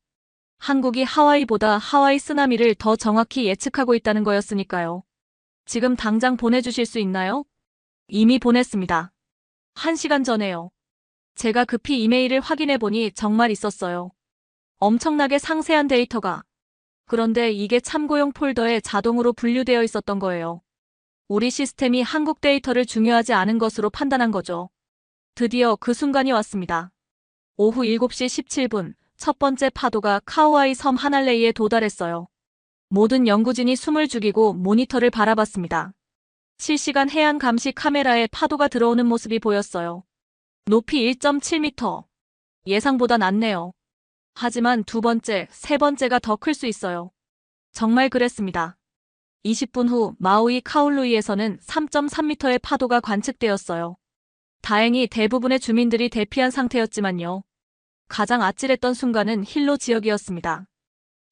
한국이 하와이보다 하와이 쓰나미를 더 정확히 예측하고 있다는 거였으니까요. 지금 당장 보내주실 수 있나요? 이미 보냈습니다. 1시간 전에요. 제가 급히 이메일을 확인해보니 정말 있었어요. 엄청나게 상세한 데이터가. 그런데 이게 참고용 폴더에 자동으로 분류되어 있었던 거예요. 우리 시스템이 한국 데이터를 중요하지 않은 것으로 판단한 거죠. 드디어 그 순간이 왔습니다. 오후 7시 17분, 첫 번째 파도가 카우아이 섬 하날레이에 도달했어요. 모든 연구진이 숨을 죽이고 모니터를 바라봤습니다. 실시간 해안 감시 카메라에 파도가 들어오는 모습이 보였어요. 높이 1.7m. 예상보다 낮네요. 하지만 두 번째, 세 번째가 더 클 수 있어요. 정말 그랬습니다. 20분 후 마우이 카울루이에서는 3.3m의 파도가 관측되었어요. 다행히 대부분의 주민들이 대피한 상태였지만요. 가장 아찔했던 순간은 힐로 지역이었습니다.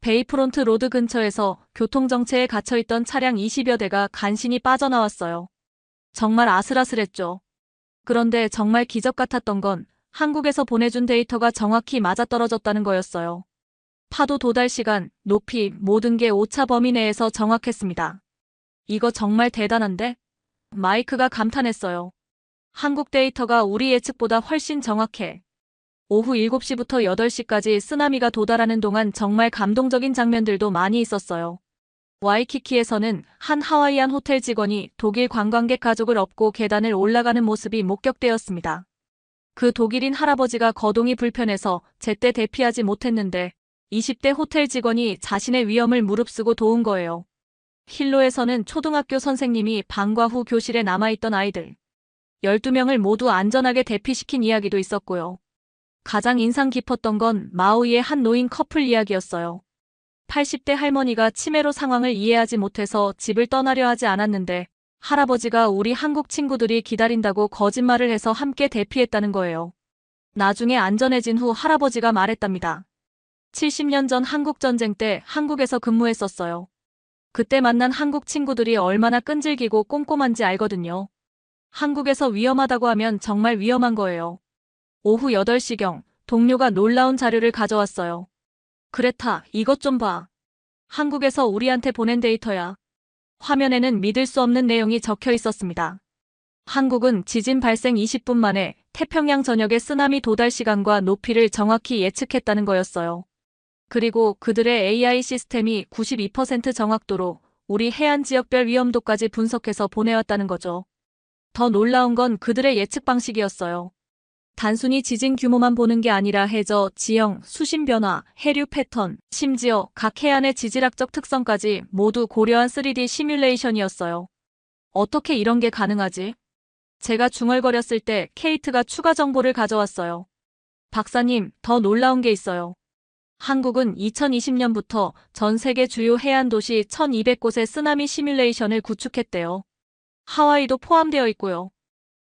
베이프론트 로드 근처에서 교통정체에 갇혀있던 차량 20여 대가 간신히 빠져나왔어요. 정말 아슬아슬했죠. 그런데 정말 기적 같았던 건 한국에서 보내준 데이터가 정확히 맞아떨어졌다는 거였어요. 파도 도달 시간, 높이, 모든 게 오차 범위 내에서 정확했습니다. 이거 정말 대단한데? 마이크가 감탄했어요. 한국 데이터가 우리 예측보다 훨씬 정확해. 오후 7시부터 8시까지 쓰나미가 도달하는 동안 정말 감동적인 장면들도 많이 있었어요. 와이키키에서는 한 하와이안 호텔 직원이 독일 관광객 가족을 업고 계단을 올라가는 모습이 목격되었습니다. 그 독일인 할아버지가 거동이 불편해서 제때 대피하지 못했는데 20대 호텔 직원이 자신의 위험을 무릅쓰고 도운 거예요. 힐로에서는 초등학교 선생님이 방과 후 교실에 남아있던 아이들 12명을 모두 안전하게 대피시킨 이야기도 있었고요. 가장 인상 깊었던 건 마우이의 한 노인 커플 이야기였어요. 80대 할머니가 치매로 상황을 이해하지 못해서 집을 떠나려 하지 않았는데 할아버지가 우리 한국 친구들이 기다린다고 거짓말을 해서 함께 대피했다는 거예요. 나중에 안전해진 후 할아버지가 말했답니다. 70년 전 한국전쟁 때 한국에서 근무했었어요. 그때 만난 한국 친구들이 얼마나 끈질기고 꼼꼼한지 알거든요. 한국에서 위험하다고 하면 정말 위험한 거예요. 오후 8시경 동료가 놀라운 자료를 가져왔어요. 그레타, 이것 좀 봐. 한국에서 우리한테 보낸 데이터야. 화면에는 믿을 수 없는 내용이 적혀 있었습니다. 한국은 지진 발생 20분 만에 태평양 전역의 쓰나미 도달 시간과 높이를 정확히 예측했다는 거였어요. 그리고 그들의 AI 시스템이 92% 정확도로 우리 해안 지역별 위험도까지 분석해서 보내왔다는 거죠. 더 놀라운 건 그들의 예측 방식이었어요. 단순히 지진 규모만 보는 게 아니라 해저, 지형, 수심 변화, 해류 패턴, 심지어 각 해안의 지질학적 특성까지 모두 고려한 3D 시뮬레이션이었어요. 어떻게 이런 게 가능하지? 제가 중얼거렸을 때 케이트가 추가 정보를 가져왔어요. 박사님, 더 놀라운 게 있어요. 한국은 2020년부터 전 세계 주요 해안 도시 1200곳의 쓰나미 시뮬레이션을 구축했대요. 하와이도 포함되어 있고요.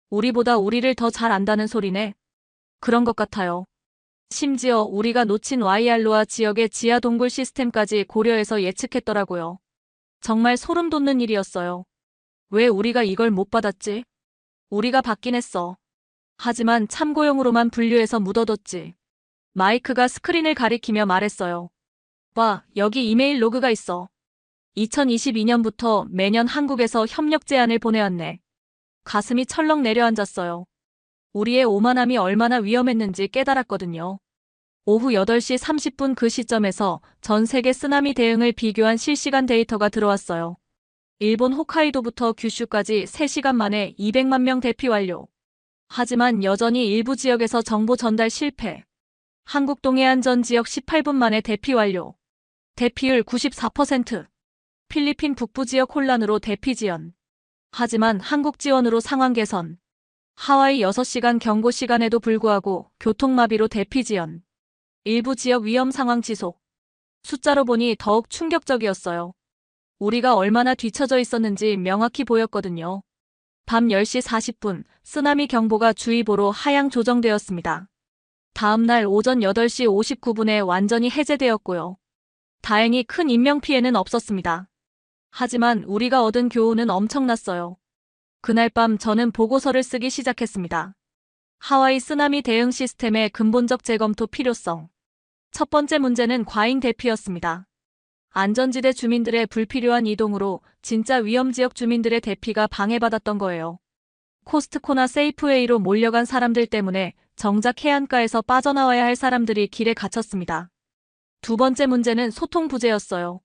우리보다 우리를 더 잘 안다는 소리네. 그런 것 같아요. 심지어 우리가 놓친 와이알로아 지역의 지하 동굴 시스템까지 고려해서 예측했더라고요. 정말 소름 돋는 일이었어요. 왜 우리가 이걸 못 받았지? 우리가 받긴 했어. 하지만 참고용으로만 분류해서 묻어뒀지. 마이크가 스크린을 가리키며 말했어요. 봐, 여기 이메일 로그가 있어. 2022년부터 매년 한국에서 협력 제안을 보내왔네. 가슴이 철렁 내려앉았어요. 우리의 오만함이 얼마나 위험했는지 깨달았거든요. 오후 8시 30분 그 시점에서 전 세계 쓰나미 대응을 비교한 실시간 데이터가 들어왔어요. 일본 홋카이도부터 규슈까지 3시간 만에 200만 명 대피 완료. 하지만 여전히 일부 지역에서 정보 전달 실패. 한국 동해안 전 지역 18분 만에 대피 완료. 대피율 94%. 필리핀 북부 지역 혼란으로 대피 지연. 하지만 한국 지원으로 상황 개선. 하와이 6시간 경고 시간에도 불구하고 교통마비로 대피 지연. 일부 지역 위험 상황 지속. 숫자로 보니 더욱 충격적이었어요. 우리가 얼마나 뒤처져 있었는지 명확히 보였거든요. 밤 10시 40분 쓰나미 경보가 주의보로 하향 조정되었습니다. 다음 날 오전 8시 59분에 완전히 해제되었고요. 다행히 큰 인명피해는 없었습니다. 하지만 우리가 얻은 교훈은 엄청났어요. 그날 밤 저는 보고서를 쓰기 시작했습니다. 하와이 쓰나미 대응 시스템의 근본적 재검토 필요성. 첫 번째 문제는 과잉 대피였습니다. 안전지대 주민들의 불필요한 이동으로 진짜 위험지역 주민들의 대피가 방해받았던 거예요. 코스트코나 세이프웨이로 몰려간 사람들 때문에 정작 해안가에서 빠져나와야 할 사람들이 길에 갇혔습니다. 두 번째 문제는 소통 부재였어요.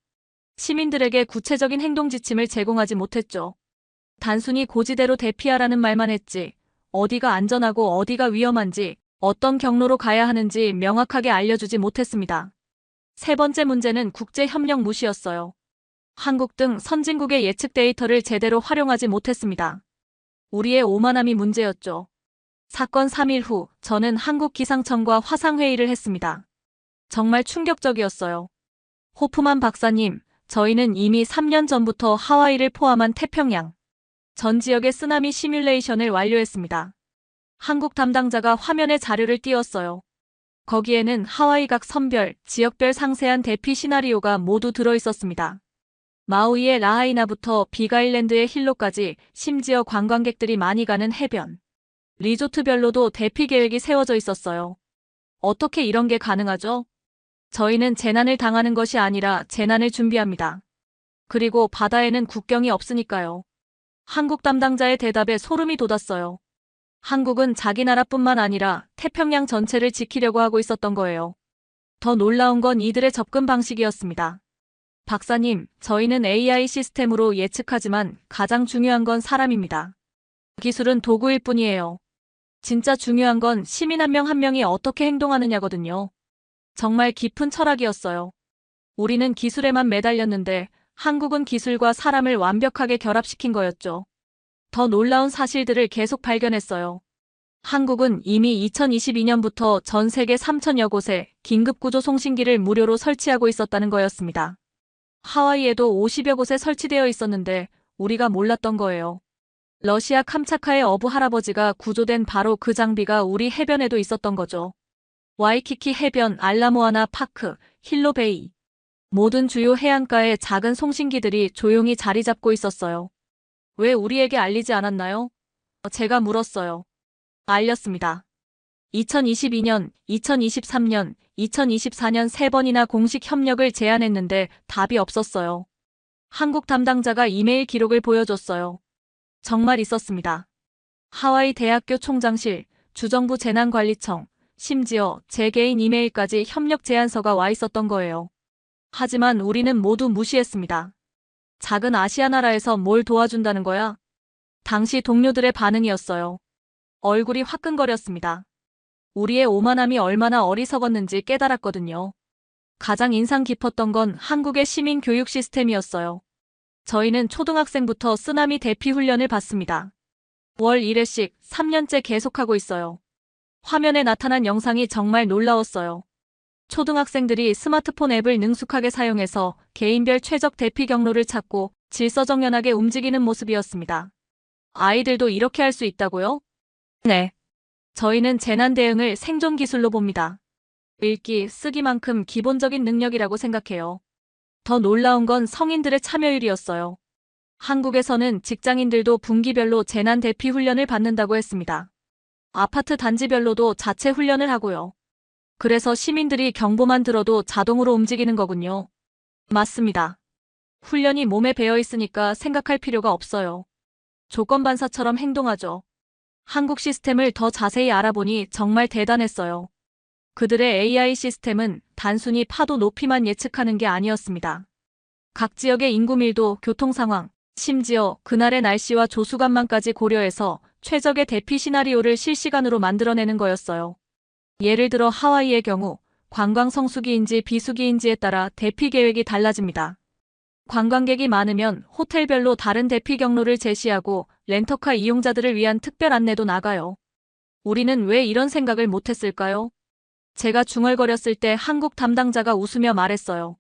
시민들에게 구체적인 행동 지침을 제공하지 못했죠. 단순히 고지대로 대피하라는 말만 했지 어디가 안전하고 어디가 위험한지 어떤 경로로 가야 하는지 명확하게 알려주지 못했습니다. 세 번째 문제는 국제협력 무시였어요. 한국 등 선진국의 예측 데이터를 제대로 활용하지 못했습니다. 우리의 오만함이 문제였죠. 사건 3일 후 저는 한국 기상청과 화상회의를 했습니다. 정말 충격적이었어요. 호프만 박사님, 저희는 이미 3년 전부터 하와이를 포함한 태평양 전 지역의 쓰나미 시뮬레이션을 완료했습니다. 한국 담당자가 화면에 자료를 띄웠어요. 거기에는 하와이 각 선별, 지역별 상세한 대피 시나리오가 모두 들어있었습니다. 마우이의 라하이나부터 빅아일랜드의 힐로까지, 심지어 관광객들이 많이 가는 해변, 리조트별로도 대피 계획이 세워져 있었어요. 어떻게 이런 게 가능하죠? 저희는 재난을 당하는 것이 아니라 재난을 준비합니다. 그리고 바다에는 국경이 없으니까요. 한국 담당자의 대답에 소름이 돋았어요. 한국은 자기 나라뿐만 아니라 태평양 전체를 지키려고 하고 있었던 거예요. 더 놀라운 건 이들의 접근 방식이었습니다. 박사님, 저희는 AI 시스템으로 예측하지만 가장 중요한 건 사람입니다. 기술은 도구일 뿐이에요. 진짜 중요한 건 시민 한 명 한 명이 어떻게 행동하느냐거든요. 정말 깊은 철학이었어요. 우리는 기술에만 매달렸는데 한국은 기술과 사람을 완벽하게 결합시킨 거였죠. 더 놀라운 사실들을 계속 발견했어요. 한국은 이미 2022년부터 전 세계 3천여 곳에 긴급구조 송신기를 무료로 설치하고 있었다는 거였습니다. 하와이에도 50여 곳에 설치되어 있었는데 우리가 몰랐던 거예요. 러시아 캄차카의 어부 할아버지가 구조된 바로 그 장비가 우리 해변에도 있었던 거죠. 와이키키 해변, 알라모아나 파크, 힐로베이. 모든 주요 해안가에 작은 송신기들이 조용히 자리 잡고 있었어요. 왜 우리에게 알리지 않았나요? 제가 물었어요. 알렸습니다. 2022년, 2023년, 2024년 3번이나 공식 협력을 제안했는데 답이 없었어요. 한국 담당자가 이메일 기록을 보여줬어요. 정말 있었습니다. 하와이 대학교 총장실, 주정부 재난관리청, 심지어 제 개인 이메일까지 협력 제안서가 와 있었던 거예요. 하지만 우리는 모두 무시했습니다. 작은 아시아 나라에서 뭘 도와준다는 거야? 당시 동료들의 반응이었어요. 얼굴이 화끈거렸습니다. 우리의 오만함이 얼마나 어리석었는지 깨달았거든요. 가장 인상 깊었던 건 한국의 시민 교육 시스템이었어요. 저희는 초등학생부터 쓰나미 대피 훈련을 받습니다. 월 1회씩 3년째 계속하고 있어요. 화면에 나타난 영상이 정말 놀라웠어요. 초등학생들이 스마트폰 앱을 능숙하게 사용해서 개인별 최적 대피 경로를 찾고 질서정연하게 움직이는 모습이었습니다. 아이들도 이렇게 할 수 있다고요? 네. 저희는 재난 대응을 생존 기술로 봅니다. 읽기, 쓰기만큼 기본적인 능력이라고 생각해요. 더 놀라운 건 성인들의 참여율이었어요. 한국에서는 직장인들도 분기별로 재난 대피 훈련을 받는다고 했습니다. 아파트 단지별로도 자체 훈련을 하고요. 그래서 시민들이 경보만 들어도 자동으로 움직이는 거군요. 맞습니다. 훈련이 몸에 배어 있으니까 생각할 필요가 없어요. 조건반사처럼 행동하죠. 한국 시스템을 더 자세히 알아보니 정말 대단했어요. 그들의 AI 시스템은 단순히 파도 높이만 예측하는 게 아니었습니다. 각 지역의 인구 밀도, 교통 상황, 심지어 그날의 날씨와 조수간만까지 고려해서 최적의 대피 시나리오를 실시간으로 만들어내는 거였어요. 예를 들어 하와이의 경우 관광 성수기인지 비수기인지에 따라 대피 계획이 달라집니다. 관광객이 많으면 호텔별로 다른 대피 경로를 제시하고 렌터카 이용자들을 위한 특별 안내도 나가요. 우리는 왜 이런 생각을 못했을까요? 제가 중얼거렸을 때 한국 담당자가 웃으며 말했어요.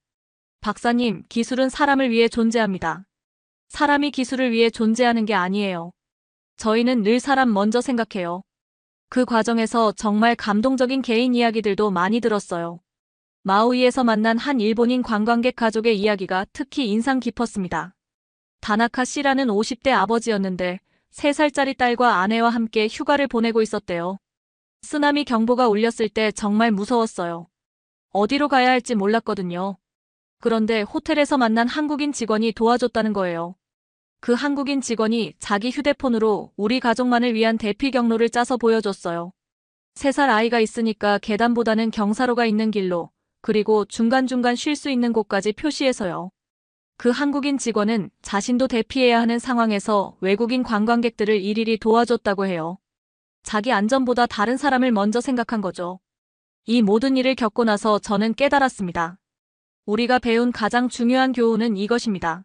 박사님, 기술은 사람을 위해 존재합니다. 사람이 기술을 위해 존재하는 게 아니에요. 저희는 늘 사람 먼저 생각해요. 그 과정에서 정말 감동적인 개인 이야기들도 많이 들었어요. 마우이에서 만난 한 일본인 관광객 가족의 이야기가 특히 인상 깊었습니다. 다나카 씨라는 50대 아버지였는데 3살짜리 딸과 아내와 함께 휴가를 보내고 있었대요. 쓰나미 경보가 울렸을 때 정말 무서웠어요. 어디로 가야 할지 몰랐거든요. 그런데 호텔에서 만난 한국인 직원이 도와줬다는 거예요. 그 한국인 직원이 자기 휴대폰으로 우리 가족만을 위한 대피 경로를 짜서 보여줬어요. 3살 아이가 있으니까 계단보다는 경사로가 있는 길로, 그리고 중간중간 쉴 수 있는 곳까지 표시해서요. 그 한국인 직원은 자신도 대피해야 하는 상황에서 외국인 관광객들을 일일이 도와줬다고 해요. 자기 안전보다 다른 사람을 먼저 생각한 거죠. 이 모든 일을 겪고 나서 저는 깨달았습니다. 우리가 배운 가장 중요한 교훈은 이것입니다.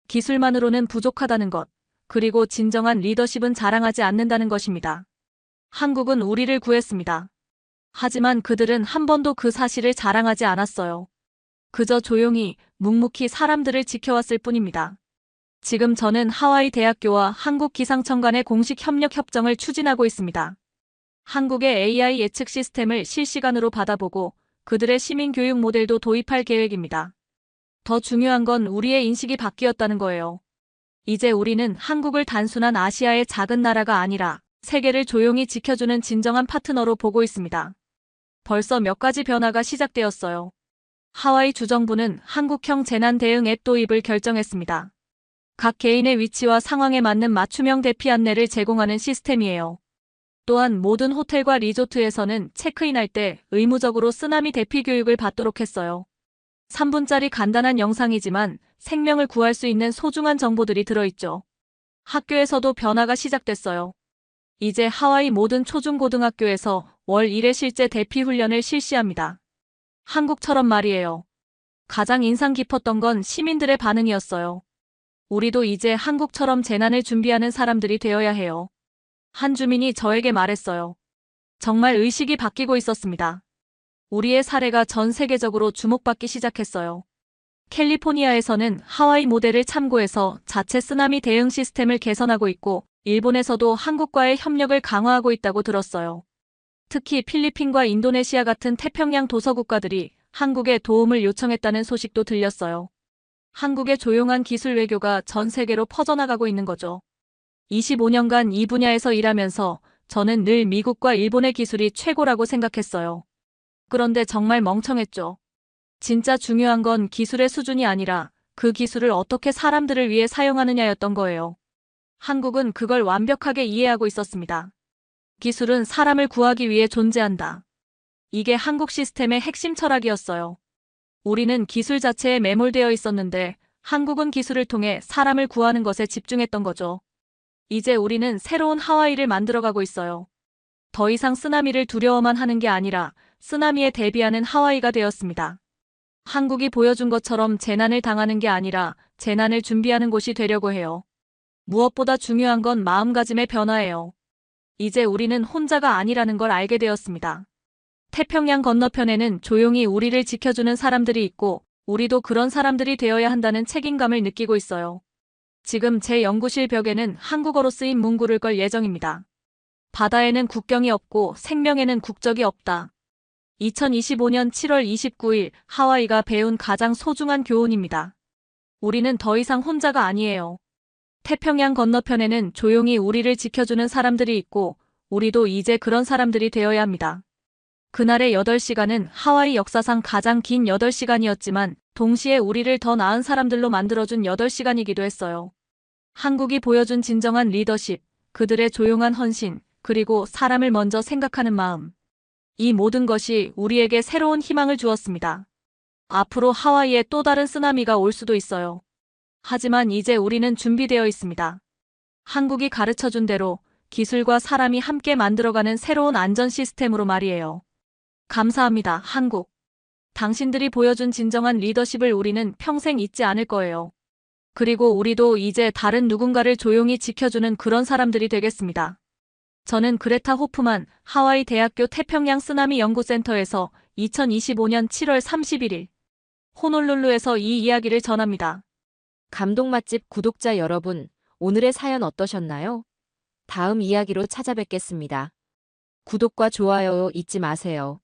기술만으로는 부족하다는 것, 그리고 진정한 리더십은 자랑하지 않는다는 것입니다. 한국은 우리를 구했습니다. 하지만 그들은 한 번도 그 사실을 자랑하지 않았어요. 그저 조용히 묵묵히 사람들을 지켜왔을 뿐입니다. 지금 저는 하와이 대학교와 한국 기상청 간의 공식 협력 협정을 추진하고 있습니다. 한국의 AI 예측 시스템을 실시간으로 받아보고 그들의 시민 교육 모델도 도입할 계획입니다. 더 중요한 건 우리의 인식이 바뀌었다는 거예요. 이제 우리는 한국을 단순한 아시아의 작은 나라가 아니라 세계를 조용히 지켜주는 진정한 파트너로 보고 있습니다. 벌써 몇 가지 변화가 시작되었어요. 하와이 주정부는 한국형 재난 대응 앱 도입을 결정했습니다. 각 개인의 위치와 상황에 맞는 맞춤형 대피 안내를 제공하는 시스템이에요. 또한 모든 호텔과 리조트에서는 체크인할 때 의무적으로 쓰나미 대피 교육을 받도록 했어요. 3분짜리 간단한 영상이지만 생명을 구할 수 있는 소중한 정보들이 들어있죠. 학교에서도 변화가 시작됐어요. 이제 하와이 모든 초중고등학교에서 월 1회 실제 대피 훈련을 실시합니다. 한국처럼 말이에요. 가장 인상 깊었던 건 시민들의 반응이었어요. 우리도 이제 한국처럼 재난을 준비하는 사람들이 되어야 해요. 한 주민이 저에게 말했어요. 정말 의식이 바뀌고 있었습니다. 우리의 사례가 전 세계적으로 주목받기 시작했어요. 캘리포니아에서는 하와이 모델을 참고해서 자체 쓰나미 대응 시스템을 개선하고 있고, 일본에서도 한국과의 협력을 강화하고 있다고 들었어요. 특히 필리핀과 인도네시아 같은 태평양 도서 국가들이 한국에 도움을 요청했다는 소식도 들렸어요. 한국의 조용한 기술 외교가 전 세계로 퍼져나가고 있는 거죠. 25년간 이 분야에서 일하면서 저는 늘 미국과 일본의 기술이 최고라고 생각했어요. 그런데 정말 멍청했죠. 진짜 중요한 건 기술의 수준이 아니라 그 기술을 어떻게 사람들을 위해 사용하느냐였던 거예요. 한국은 그걸 완벽하게 이해하고 있었습니다. 기술은 사람을 구하기 위해 존재한다. 이게 한국 시스템의 핵심 철학이었어요. 우리는 기술 자체에 매몰되어 있었는데 한국은 기술을 통해 사람을 구하는 것에 집중했던 거죠. 이제 우리는 새로운 하와이를 만들어가고 있어요. 더 이상 쓰나미를 두려워만 하는 게 아니라 쓰나미에 대비하는 하와이가 되었습니다. 한국이 보여준 것처럼 재난을 당하는 게 아니라 재난을 준비하는 곳이 되려고 해요. 무엇보다 중요한 건 마음가짐의 변화예요. 이제 우리는 혼자가 아니라는 걸 알게 되었습니다. 태평양 건너편에는 조용히 우리를 지켜주는 사람들이 있고 우리도 그런 사람들이 되어야 한다는 책임감을 느끼고 있어요. 지금 제 연구실 벽에는 한국어로 쓰인 문구를 걸 예정입니다. 바다에는 국경이 없고 생명에는 국적이 없다. 2025년 7월 29일 하와이가 배운 가장 소중한 교훈입니다. 우리는 더 이상 혼자가 아니에요. 태평양 건너편에는 조용히 우리를 지켜주는 사람들이 있고 우리도 이제 그런 사람들이 되어야 합니다. 그날의 8시간은 하와이 역사상 가장 긴 8시간이었지만 동시에 우리를 더 나은 사람들로 만들어준 8시간이기도 했어요. 한국이 보여준 진정한 리더십, 그들의 조용한 헌신, 그리고 사람을 먼저 생각하는 마음. 이 모든 것이 우리에게 새로운 희망을 주었습니다. 앞으로 하와이에 또 다른 쓰나미가 올 수도 있어요. 하지만 이제 우리는 준비되어 있습니다. 한국이 가르쳐준 대로 기술과 사람이 함께 만들어가는 새로운 안전 시스템으로 말이에요. 감사합니다, 한국. 당신들이 보여준 진정한 리더십을 우리는 평생 잊지 않을 거예요. 그리고 우리도 이제 다른 누군가를 조용히 지켜주는 그런 사람들이 되겠습니다. 저는 그레타 호프만 하와이 대학교 태평양 쓰나미 연구센터에서 2025년 7월 31일 호놀룰루에서 이 이야기를 전합니다. 감동 맛집 구독자 여러분, 오늘의 사연 어떠셨나요? 다음 이야기로 찾아뵙겠습니다. 구독과 좋아요 잊지 마세요.